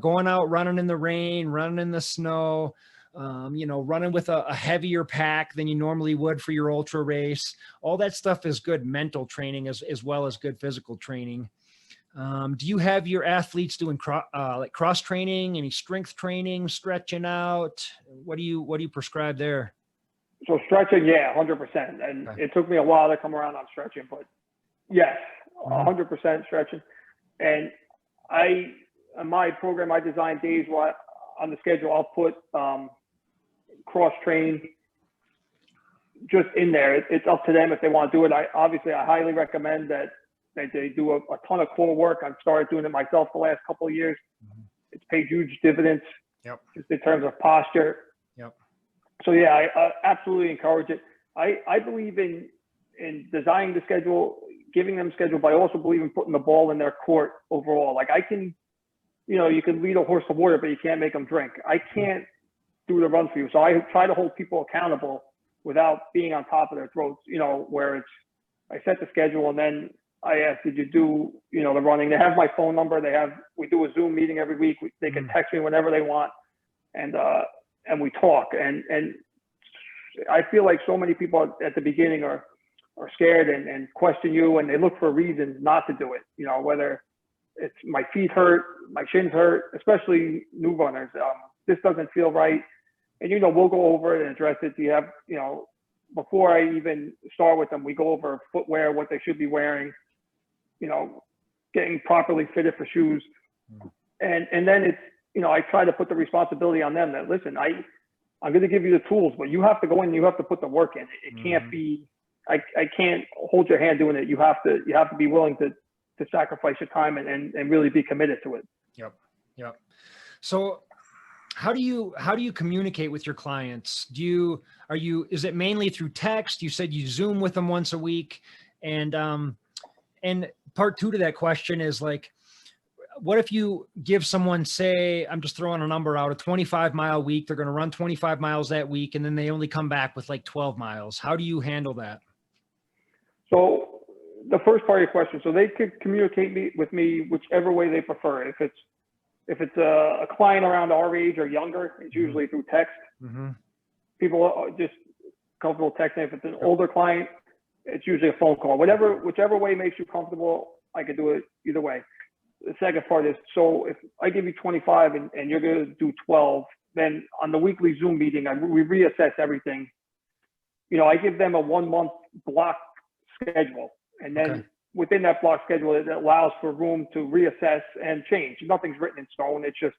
Going out, running in the rain, running in the snow, you know, running with a heavier pack than you normally would for your ultra race. All that stuff is good mental training as well as good physical training. Do you have your athletes doing like cross training, any strength training, stretching out? What do you prescribe there? So stretching, yeah, 100%. And it took me a while to come around on stretching, but yes, 100% stretching. And in my program, I design days where on the schedule, I'll put cross train just in there. It's up to them if they want to do it. I highly recommend that they do a ton of core work. I've started doing it myself the last couple of years. It's paid huge dividends just in terms of posture. So yeah, I absolutely encourage it. I believe in designing the schedule, giving them schedule, but I also believe in putting the ball in their court overall. Like I can, you know, you can lead a horse to water, but you can't make them drink. I can't do the run for you. So I try to hold people accountable without being on top of their throats, you know, where I set the schedule and then I ask, did you do, you know, the running? They have my phone number. We do a Zoom meeting every week. They can text me whenever they want. And we talk. And I feel like so many people at the beginning are scared and question you, and they look for reasons not to do it. You know, whether it's my feet hurt, my shins hurt, especially new runners. This doesn't feel right. And, you know, we'll go over it and address it. Do you have, you know, before I even start with them, we go over footwear, what they should be wearing, you know, getting properly fitted for shoes. And then it's, you know, I try to put the responsibility on them that, listen, I'm going to give you the tools, but you have to go in and you have to put the work in. It can't be, I can't hold your hand doing it. You have to be willing to sacrifice your time and really be committed to it. Yep. So how do you communicate with your clients? Is it mainly through text? You said you Zoom with them once a week. And part two to that question is like, what if you give someone, say, I'm just throwing a number out, a 25-mile week, they're going to run 25 miles that week, and then they only come back with like 12 miles. How do you handle that? So the first part of your question, so they could communicate with me whichever way they prefer. If it's a client around our age or younger, it's usually through text. People are just comfortable texting. If it's an older client, it's usually a phone call. Whichever way makes you comfortable, I could do it either way. The second part is, so if I give you 25 and you're going to do 12, then on the weekly Zoom meeting, we reassess everything. You know, I give them a 1-month block schedule. And then within that block schedule, it allows for room to reassess and change. Nothing's written in stone. It's just,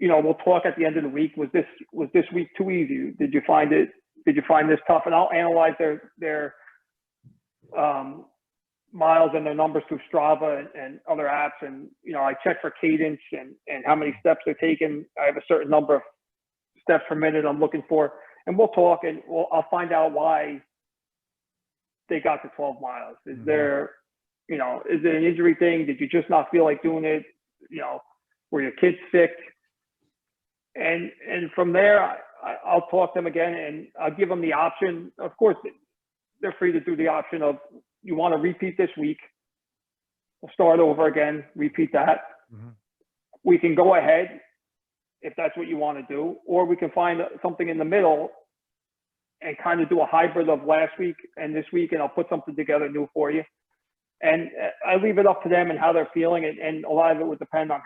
you know, we'll talk at the end of the week. Was this week too easy? Did you find this tough? And I'll analyze their miles and their numbers through Strava and other apps. And, you know, I check for cadence and how many steps they're taking. I have a certain number of steps per minute I'm looking for. And we'll talk and I'll find out why they got to 12 miles. Is there, you know, is it an injury thing? Did you just not feel like doing it? You know, were your kids sick? And from there, I'll talk to them again and I'll give them the option. Of course, they're free to do the option of, you want to repeat this week, we'll start over again, repeat that. We can go ahead if that's what you want to do, or we can find something in the middle and kind of do a hybrid of last week and this week, and I'll put something together new for you. And I leave it up to them and how they're feeling, and a lot of it would depend on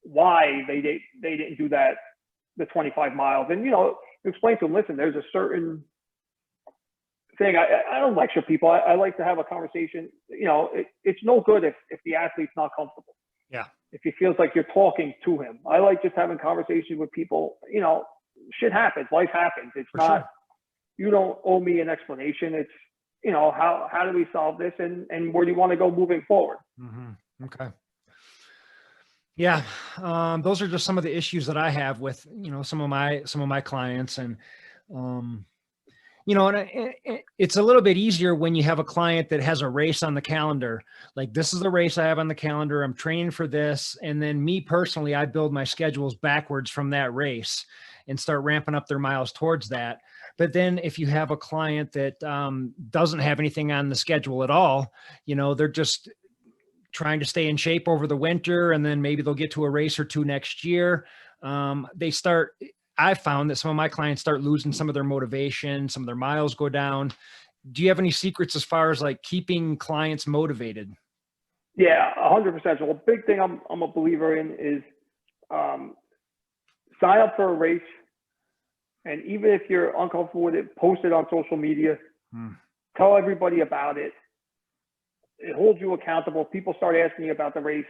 why they didn't do the 25 miles. And, you know, explain to them, listen, there's a certain thing. I don't lecture people. I like to have a conversation. You know, it's no good if the athlete's not comfortable. Yeah. If he feels like you're talking to him. I like just having conversations with people. You know, shit happens. Life happens. It's For not, sure. You don't owe me an explanation. It's, you know, how do we solve this, and where do you want to go moving forward? Mm-hmm. Okay. Yeah. Those are just some of the issues that I have with, you know, some of my clients. And, you know, and it's a little bit easier when you have a client that has a race on the calendar. Like, this is the race I have on the calendar. I'm training for this. And then me personally, I build my schedules backwards from that race and start ramping up their miles towards that. But then if you have a client that doesn't have anything on the schedule at all, you know, they're just trying to stay in shape over the winter, and then maybe they'll get to a race or two next year. I found that some of my clients start losing some of their motivation, some of their miles go down. Do you have any secrets as far as like keeping clients motivated? Yeah, 100%. So a big thing I'm a believer in is sign up for a race. And even if you're uncomfortable with it, post it on social media, tell everybody about it. It holds you accountable. People start asking you about the race.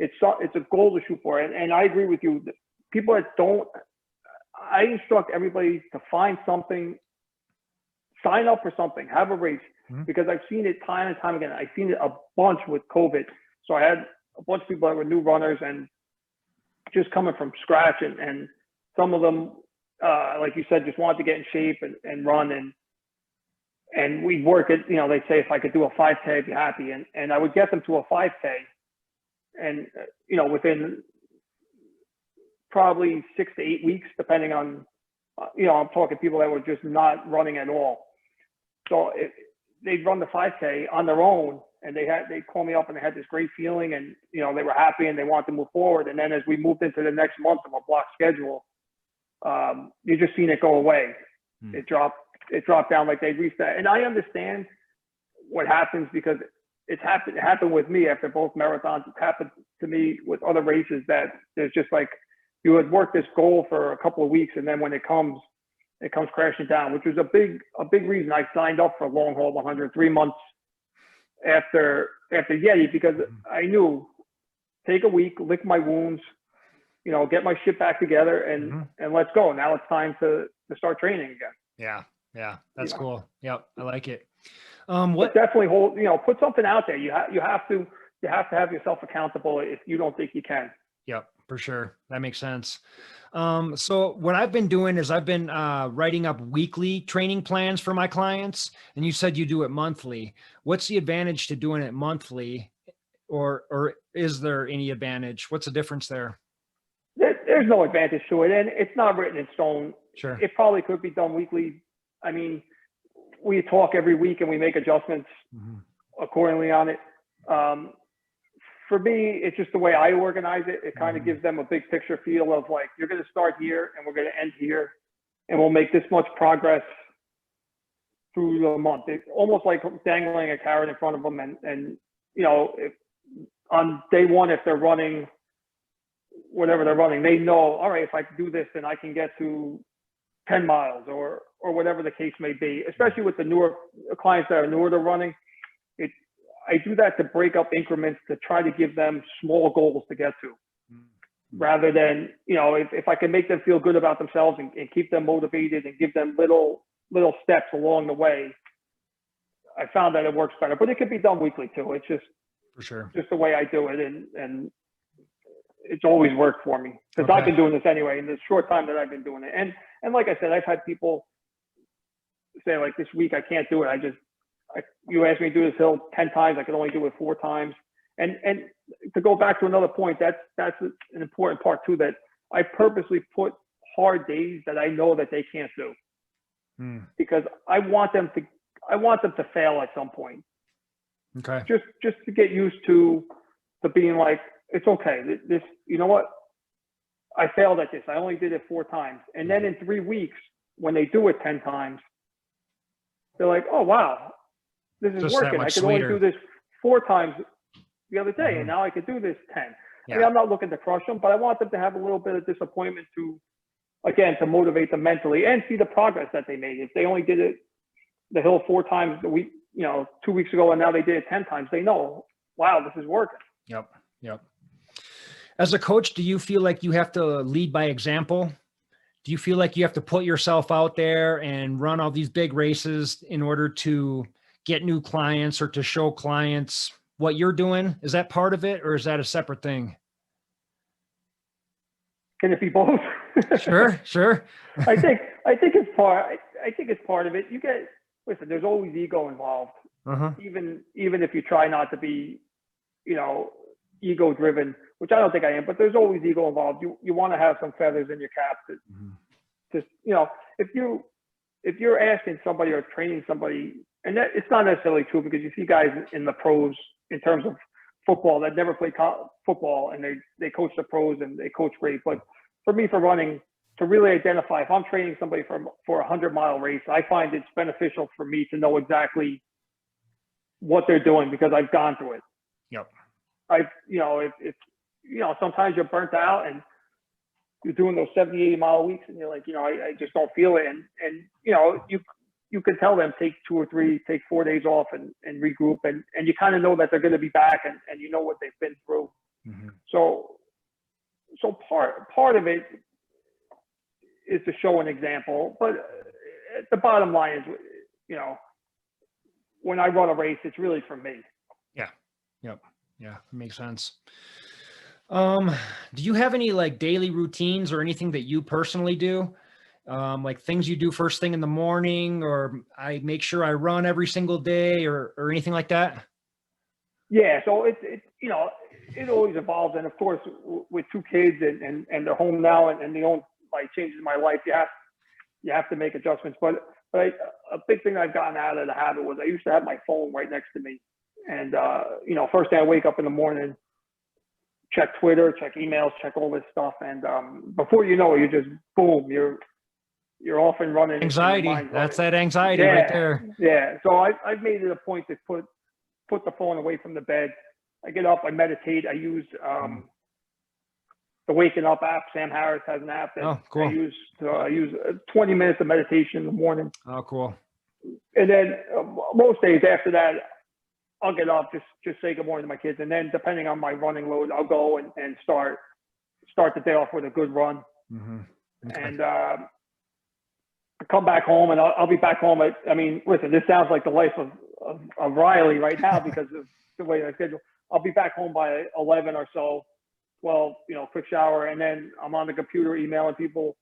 It's a goal to shoot for. And I agree with you. People that don't, I instruct everybody to find something, sign up for something, have a race, because I've seen it time and time again. I've seen it a bunch with COVID. So I had a bunch of people that were new runners and just coming from scratch, and some of them, like you said, just wanted to get in shape and run, and we'd work it. You know, they'd say, if I could do a 5K, I'd be happy. And I would get them to a 5K, and, you know, within probably 6 to 8 weeks, depending on, you know, I'm talking people that were just not running at all. So they'd run the 5K on their own, and they'd call me up and they had this great feeling, and, you know, they were happy and they wanted to move forward. And then as we moved into the next month of a block schedule, you just seen it go away. It dropped down, like they'd reached that. And I understand what happens, because it happened with me after both marathons. It happened to me with other races, that there's just like, you had worked this goal for a couple of weeks, and then when it comes crashing down, which was a big reason I signed up for long haul 100 3 months after YETI, because I knew, take a week, lick my wounds, you know, get my shit back together, and let's go. Now it's time to start training again. Yeah, that's cool. Yep, I like it. But definitely put something out there. You have to have yourself accountable if you don't think you can. Yep, for sure. That makes sense. So what I've been doing is I've been writing up weekly training plans for my clients. And you said you do it monthly. What's the advantage to doing it monthly, or is there any advantage? What's the difference there? There's no advantage to it, and it's not written in stone. Sure. It probably could be done weekly. I mean, we talk every week and we make adjustments accordingly on it. For me, it's just the way I organize it. It kind of gives them a big picture feel of like, you're going to start here and we're going to end here, and we'll make this much progress through the month. It's almost like dangling a carrot in front of them. And you know, on day one, if they're running whatever they're running, they know, all right, if I do this, then I can get to 10 miles or whatever the case may be. Especially with the newer clients that are newer to running, I do that to break up increments, to try to give them small goals to get to, rather than, you know, if I can make them feel good about themselves and keep them motivated and give them little steps along the way. I found that it works better, but it could be done weekly too. It's just, for sure, just the way I do it. And it's always worked for me, because I've been doing this anyway in the short time that I've been doing it. And like I said, I've had people say, like, this week I can't do it. You asked me to do this hill 10 times, I could only do it 4 times. And to go back to another point, that's an important part too, that I purposely put hard days that I know that they can't do, because I want them to fail at some point. Okay. Just to get used to being like, it's okay. This, you know what? I failed at this. I only did it 4 times. And then in 3 weeks, when they do it 10 times, they're like, oh, wow, this is Just working. I could only do this 4 times the other day, and now I could do this 10. Yeah. I mean, I'm not looking to crush them, but I want them to have a little bit of disappointment to, again, to motivate them mentally and see the progress that they made. If they only did it the hill 4 times a week, 2 weeks ago, and now they did it 10 times, they know, wow, this is working. Yep. As a coach, do you feel like you have to lead by example? Do you feel like you have to put yourself out there and run all these big races in order to get new clients or to show clients what you're doing? Is that part of it, or is that a separate thing? Can it be both? Sure. I think it's part. I think it's part of it. Listen. There's always ego involved. Even if you try not to be, ego driven, which I don't think I am, but there's always ego involved. You want to have some feathers in your cap. If you're asking somebody or training somebody, and that it's not necessarily true, because you see guys in the pros in terms of football that never played football, and they coach the pros and they coach great. But for me, for running, to really identify if I'm training somebody for a 100-mile race, I find it's beneficial for me to know exactly what they're doing, because I've gone through it. Yep. Sometimes you're burnt out and you're doing those 70, 80-mile weeks, and you're like, I just don't feel it. And you can tell them, take 2 or 3, take 4 days off and regroup. And you kind of know that they're going to be back, and you know what they've been through. So part of it is to show an example. But the bottom line is, when I run a race, it's really for me. Yeah. Yep. Yeah. Makes sense. Do you have any like daily routines or anything that you personally do? Like things you do first thing in the morning, or I make sure I run every single day, or anything like that? Yeah. So it always evolves. And of course, with 2 kids and they're home now, and the only changes in my life, you have to make adjustments. But a big thing I've gotten out of the habit was I used to have my phone right next to me. And, first thing I wake up in the morning, check Twitter, check emails, check all this stuff. And before you know it, you just, boom, you're off and running. Anxiety. That's that anxiety right there. Yeah. So I've made it a point to put the phone away from the bed. I get up, I meditate. I use the Waking Up app. Sam Harris has an app that cool. I use 20 minutes of meditation in the morning. Oh, cool. And then most days after that, I'll get up, just say good morning to my kids. And then depending on my running load, I'll go and start the day off with a good run. Okay. And I come back home, and I'll be back home listen, this sounds like the life of Riley right now because of the way I schedule. I'll be back home by 11 or so, 12, quick shower. And then I'm on the computer emailing people,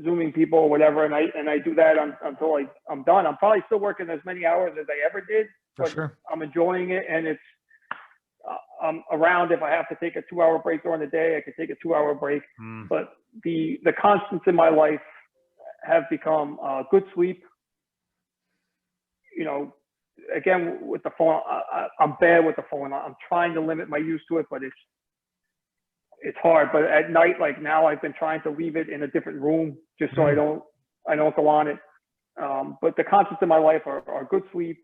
Zooming people or whatever. And I do that until I'm done. I'm probably still working as many hours as I ever did. But sure. I'm enjoying it, and it's I'm around. If I have to take a 2-hour break during the day, I can take a 2-hour break. But the constants in my life have become good sleep. Again, with the phone, I'm bad with the phone. I'm trying to limit my use to it, but it's hard. But at night, like now, I've been trying to leave it in a different room just so I don't go on it. But the constants in my life are good sleep,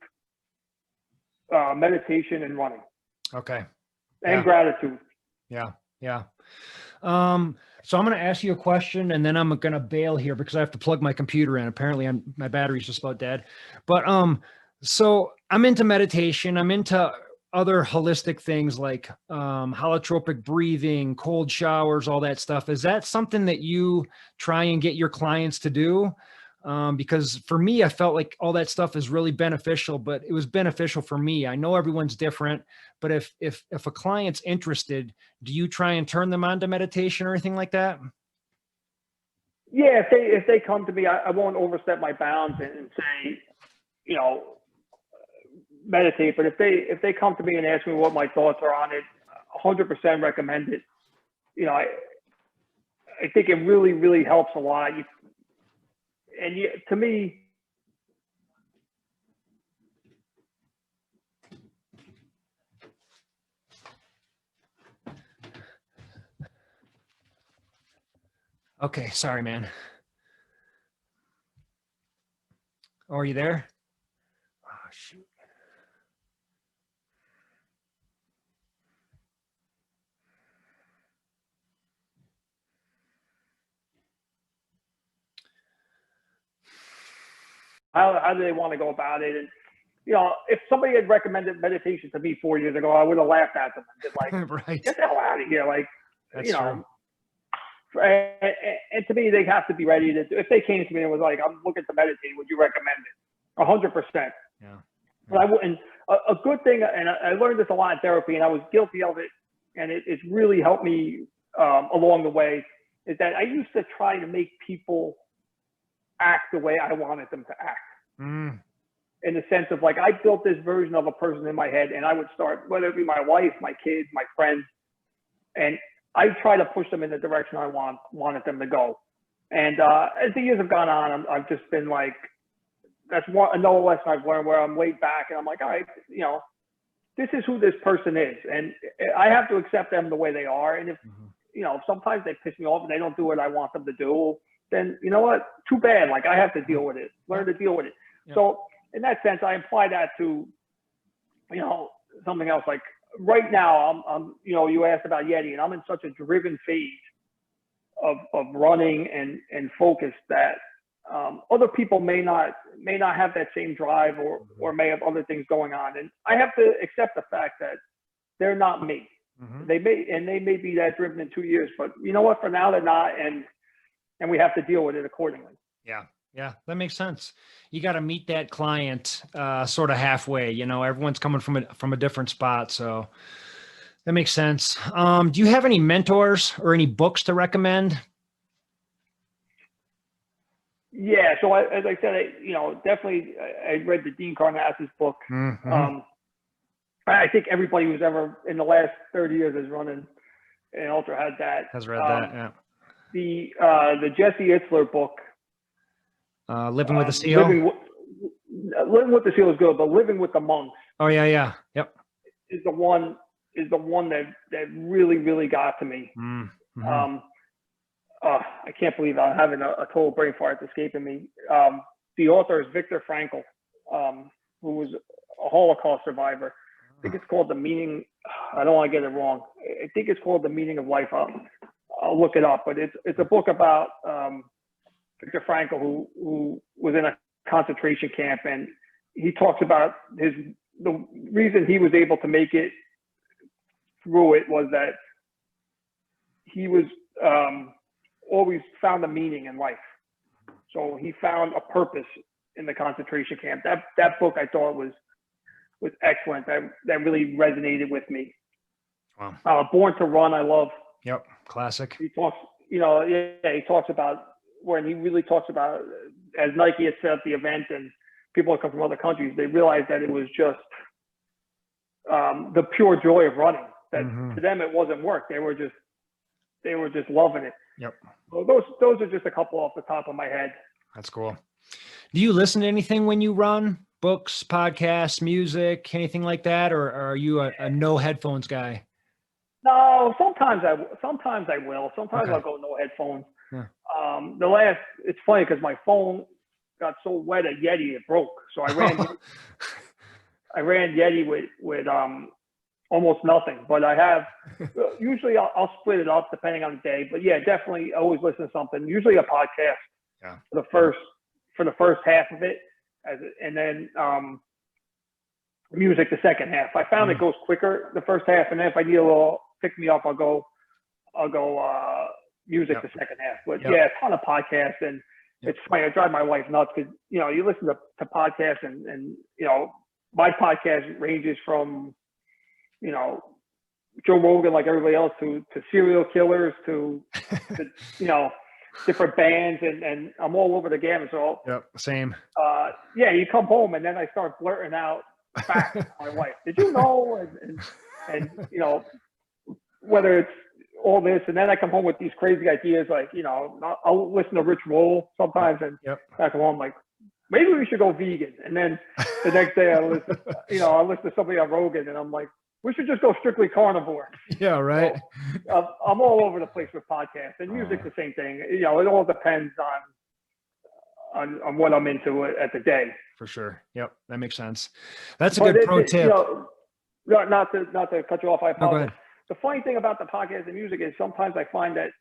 meditation, and running. Okay. And gratitude. Yeah. So I'm going to ask you a question, and then I'm going to bail here because I have to plug my computer in. Apparently my battery's just about dead. But so I'm into meditation. I'm into other holistic things like holotropic breathing, cold showers, all that stuff. Is that something that you try and get your clients to do? Because for me, I felt like all that stuff is really beneficial, but it was beneficial for me. I know everyone's different, but if a client's interested, do you try and turn them on to meditation or anything like that? Yeah, if they come to me, I won't overstep my bounds and say, meditate. But if they come to me and ask me what my thoughts are on it, 100% recommend it. I think it really, really helps a lot. To me, Okay. Sorry, man. Oh, are you there? Oh, shoot. How do they want to go about it? And, you know, if somebody had recommended meditation to me 4 years ago, I would have laughed at them and been like, Right. get the hell out of here. Like, That's you true. know, and to me, they have to be ready to, if they came to me and was like, I'm looking to meditate, would you recommend it? 100%. Yeah. But I wouldn't, a good thing, and I learned this a lot in therapy, and I was guilty of it, and it's really helped me along the way, is that I used to try to make people act the way I wanted them to act. Mm. In the sense of like, I built this version of a person in my head, and I would start, whether it be my wife, my kids, my friends, and I try to push them in the direction I wanted them to go. And as the years have gone on, I've just been like, that's another lesson I've learned, where I'm laid back and I'm like, all right, you know, this is who this person is, and I have to accept them the way they are. And if, you know, sometimes they piss me off and they don't do what I want them to do, then you know what? Too bad. Like, I have to deal with it, learn to deal with it. Yeah. So in that sense, I apply that to, you know, something else. Like right now, I'm, you know, you asked about YETI, and I'm in such a driven phase of running and focus that other people may not have that same drive, or may have other things going on. And I have to accept the fact that they're not me. They may be that driven in 2 years, but you know what? For now, they're not, and we have to deal with it accordingly. Yeah. Yeah, that makes sense. You got to meet that client sort of halfway. You know, everyone's coming from a different spot, so that makes sense. Do you have any mentors or any books to recommend? Yeah, so as I said, you know, definitely I read the Dean Karnazes book. I think everybody who's ever in the last 30 years is running an ultra had that. Has read that. Yeah. The Jesse Itzler book. Living with the Seal. Living with the Seal is good, but Living with the Monks. Oh yeah, yeah, yep. Is the one that really got to me. I can't believe I'm having a total brain fart escaping me. The author is Viktor Frankl, who was a Holocaust survivor. I think it's called The Meaning. I don't want to get it wrong. I think it's called The Meaning of Life. I'll look it up, but it's a book about Viktor Frankl, who was in a concentration camp, and he talks about the reason he was able to make it through it was that he was always found a meaning in life. So he found a purpose in the concentration camp. That book I thought was excellent. That really resonated with me. Wow. Born to Run, I love. Yep, classic. He talks, you know, he talks about when he really talks about, as Nike had set up the event and people that come from other countries, they realized that it was just the pure joy of running. That to them it wasn't work. They were just loving it. Yep. So those are just a couple off the top of my head. That's cool. Do you listen to anything when you run? Books, podcasts, music, anything like that, or are you a no headphones guy? No, sometimes I will. Sometimes I'll go no headphones. Yeah. It's funny because my phone got so wet at YETI it broke. So I ran YETI with almost nothing. But I have usually I'll split it up depending on the day. But yeah, definitely always listen to something. Usually a podcast. Yeah. For the first half of it, and then music the second half. I found it goes quicker the first half, and then if I need a little pick me up, I'll go music the second half. But yeah, a ton of podcasts, and it's funny. I drive my wife nuts because you know you listen to podcasts, and you know my podcast ranges from you know Joe Rogan like everybody else to serial killers to you know different bands, and I'm all over the gamut. So same. Yeah, you come home and then I start blurting out facts to my wife. Did you know? And you know, whether it's all this, and then I come home with these crazy ideas, like, you know, I'll listen to Rich Roll sometimes, and I come home like, maybe we should go vegan. And then the next day I listen to somebody on Rogan, and I'm like, we should just go strictly carnivore. Yeah, right. So, I'm all over the place with podcasts and music, the same thing. It all depends on what I'm into at the day. For sure. Yep. That makes sense. That's a good pro tip. Not to cut you off. I apologize. No, go ahead. The funny thing about the podcast and music is sometimes I find that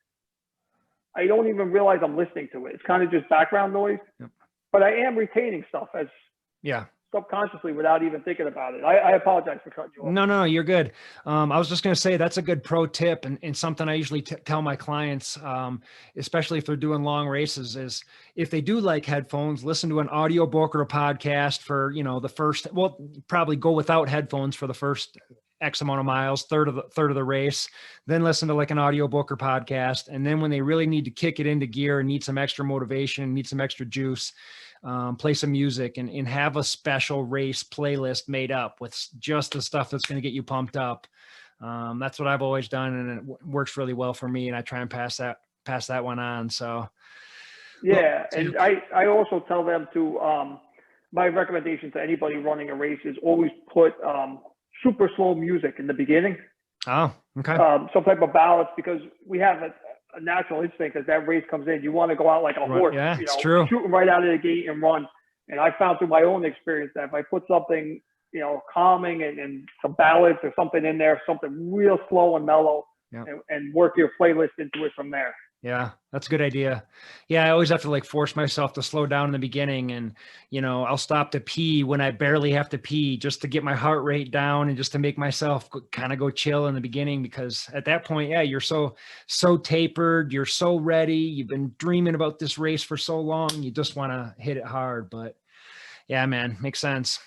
I don't even realize I'm listening to it. It's kind of just background noise, but I am retaining stuff as subconsciously without even thinking about it. I apologize for cutting you off. No, you're good. I was just going to say that's a good pro tip and something I usually tell my clients, especially if they're doing long races, is if they do like headphones, listen to an audiobook or a podcast for, probably go without headphones for the first X amount of miles, third of the race, then listen to like an audiobook or podcast. And then when they really need to kick it into gear and need some extra motivation, need some extra juice, play some music and have a special race playlist made up with just the stuff that's going to get you pumped up. That's what I've always done. And it works really well for me. And I try and pass that one on. So. Yeah. And I also tell them to, my recommendation to anybody running a race is always put, super slow music in the beginning. Oh, okay. Some type of balance, because we have a natural instinct as that race comes in. You want to go out like a horse, yeah, it's true. Shooting right out of the gate and run. And I found through my own experience that if I put something, calming and some ballads or something in there, something real slow and mellow, and work your playlist into it from there. Yeah, that's a good idea. Yeah, I always have to like force myself to slow down in the beginning, and I'll stop to pee when I barely have to pee just to get my heart rate down and just to make myself kind of go chill in the beginning, because at that point, you're so tapered, you're so ready, you've been dreaming about this race for so long, you just want to hit it hard. But yeah, man, makes sense.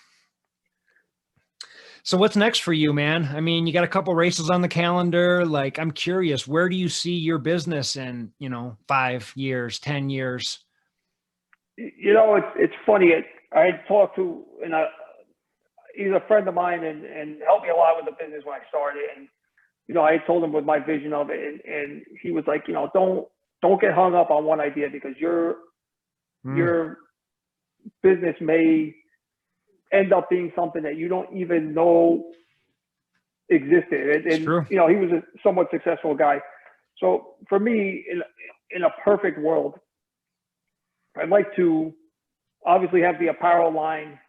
So what's next for you, man? I mean, you got a couple races on the calendar. Like, I'm curious, where do you see your business in, 5 years, 10 years? It's funny. I talked to, he's a friend of mine and helped me a lot with the business when I started. And, I told him what my vision of it. And he was like, don't get hung up on one idea, because your business may end up being something that you don't even know existed. And he was a somewhat successful guy. So for me, in a perfect world, I'd like to obviously have the apparel line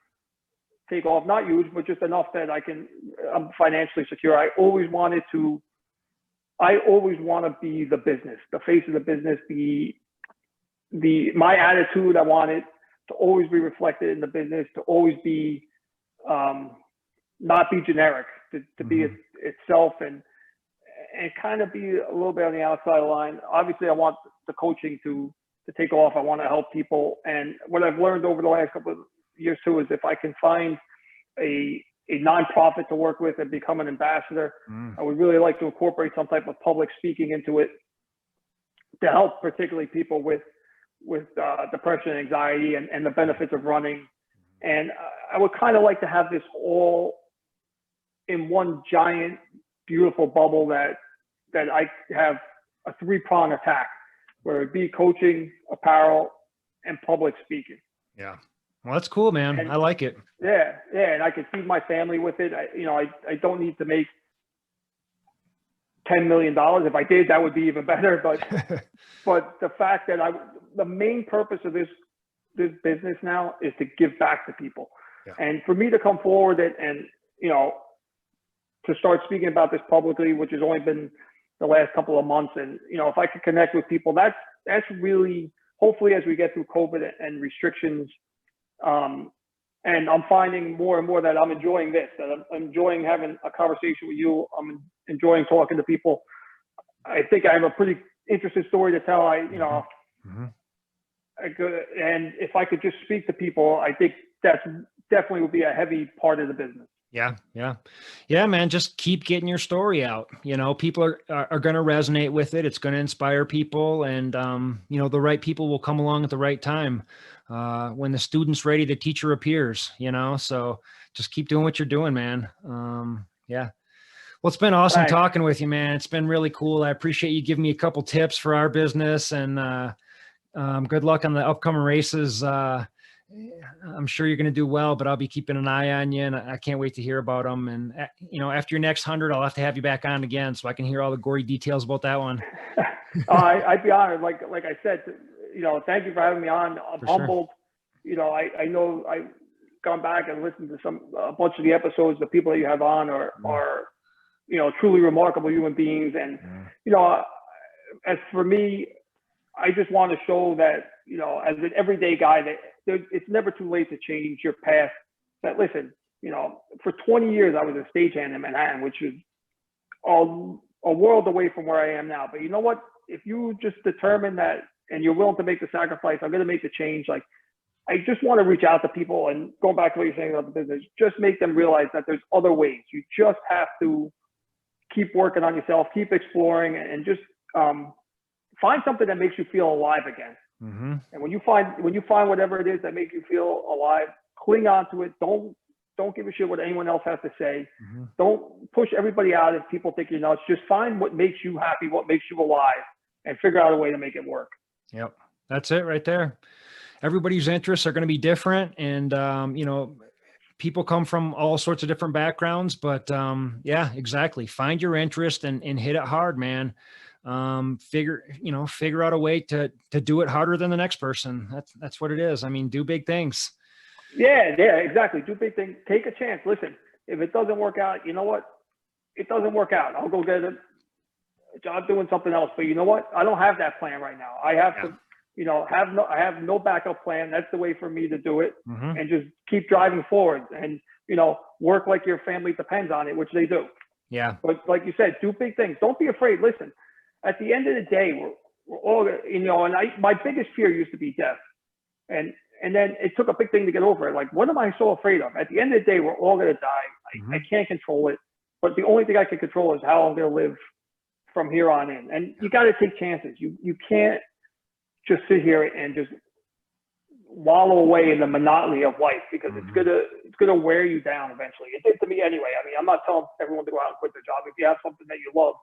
take off, not huge, but just enough that I'm financially secure. I always want to be the business, the face of the business, my attitude. I want it to always be reflected in the business, to always be, not be generic, to be itself and kind of be a little bit on the outside line. Obviously, I want the coaching to take off. I want to help people. And what I've learned over the last couple of years too is if I can find a nonprofit to work with and become an ambassador, I would really like to incorporate some type of public speaking into it to help particularly people with depression and anxiety and the benefits of running. And I would kind of like to have this all in one giant, beautiful bubble that I have a 3-prong attack, where it'd be coaching, apparel, and public speaking. Yeah. Well, that's cool, man. And I like it. Yeah. And I can feed my family with it. I don't need to make $10 million. If I did, that would be even better. But the fact that the main purpose of this business now is to give back to people. Yeah. And for me to come forward and to start speaking about this publicly, which has only been the last couple of months. And, if I could connect with people, that's really, hopefully as we get through COVID and restrictions, and I'm finding more and more that I'm enjoying this, that I'm enjoying having a conversation with you. I'm enjoying talking to people. I think I have a pretty interesting story to tell. And if I could just speak to people, I think that's definitely would be a heavy part of the business. Yeah, man. Just keep getting your story out. People are going to resonate with it. It's going to inspire people, and the right people will come along at the right time. When the student's ready, the teacher appears. So just keep doing what you're doing, man. Yeah. Well, it's been awesome talking with you, man. It's been really cool. I appreciate you giving me a couple tips for our business, and good luck on the upcoming races. I'm sure you're going to do well, but I'll be keeping an eye on you, and I can't wait to hear about them. And after your next 100, I'll have to have you back on again so I can hear all the gory details about that one. I'd be honored. Like I said, thank you for having me on. I'm humbled. Sure. I know I've gone back and listened to a bunch of the episodes. The people that you have on are truly remarkable human beings. And as for me, I just want to show that as an everyday guy, that it's never too late to change your path. That listen, for 20 years I was a stagehand in Manhattan, which is a world away from where I am now. But you know what? If you just determine that and you're willing to make the sacrifice, I'm going to make the change. Like, I just want to reach out to people, and going back to what you're saying about the business, just make them realize that there's other ways. You just have to keep working on yourself, keep exploring, and just find something that makes you feel alive again. Mm-hmm. And when you find whatever it is that makes you feel alive, cling on to it. Don't give a shit what anyone else has to say. Mm-hmm. Don't push everybody out if people think you're nuts. Just find what makes you happy, what makes you alive, and figure out a way to make it work. Yep. That's it right there. Everybody's interests are going to be different. And, people come from all sorts of different backgrounds, but yeah, exactly. Find your interest and hit it hard, man. Figure out a way to do it harder than the next person. That's what it is. I mean, do big things. Yeah, exactly. Do big things. Take a chance. Listen, if it doesn't work out, you know what? It doesn't work out. I'll go get a job doing something else. But you know what? I don't have that plan right now. I have to, I have no backup plan. That's the way for me to do it. Mm-hmm. And just keep driving forward and, work like your family depends on it, which they do. Yeah. But like you said, do big things. Don't be afraid. Listen, at the end of the day, we're all, and my biggest fear used to be death. And then it took a big thing to get over it. Like, what am I so afraid of? At the end of the day, we're all going to die. Mm-hmm. I can't control it. But the only thing I can control is how I'm going to live from here on in. And you got to take chances. You can't just sit here and just wallow away in the monotony of life, because it's gonna wear you down eventually. It did to me anyway. I mean, I'm not telling everyone to go out and quit their job. If you have something that you love,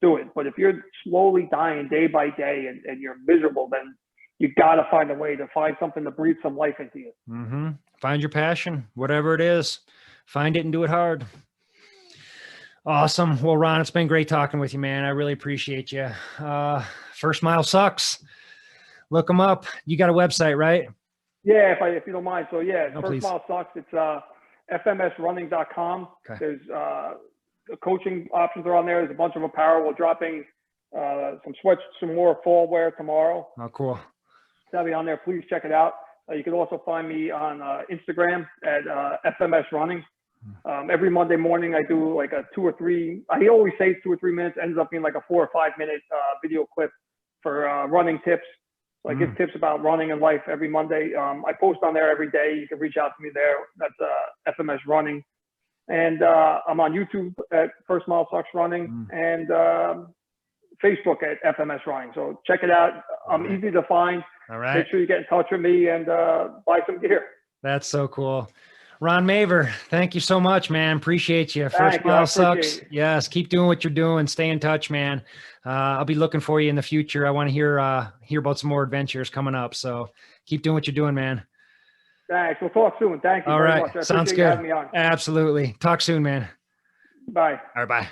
do it. But if you're slowly dying day by day and you're miserable, then you got to find a way to find something to breathe some life into you. Mm-hmm. Find your passion, whatever it is. Find it and do it hard. Awesome. Well, Ron, it's been great talking with you, man. I really appreciate you. First Mile Sucks. Look them up. You got a website, right? Yeah, if you don't mind. So yeah, no, First please. Mile Sucks. It's fmsrunning.com. Okay. There's the coaching options are on there. There's a bunch of apparel. We're dropping some sweats, some more fall wear tomorrow. Oh, cool. That'll be on there. Please check it out. You can also find me on Instagram at FMS Running. Every Monday morning, I do like a 2 or 3. I always say 2 or 3 minutes. Ends up being like a 4 or 5 minute video clip for running tips. So I give tips about running and life every Monday. I post on there every day. You can reach out to me there. That's FMS Running. And I'm on YouTube at First Mile Sucks Running and Facebook at FMS Running. So check it out. I'm easy to find. All right. Make sure you get in touch with me and buy some gear. That's so cool. Ron Maver, thank you so much, man. Appreciate you. First Mile Sucks. Yes, keep doing what you're doing. Stay in touch, man. I'll be looking for you in the future. I want to hear about some more adventures coming up. So keep doing what you're doing, man. Thanks. We'll talk soon. Thank you very much. I Sounds appreciate good. you having me on. Absolutely. Talk soon, man. Bye. All right, bye.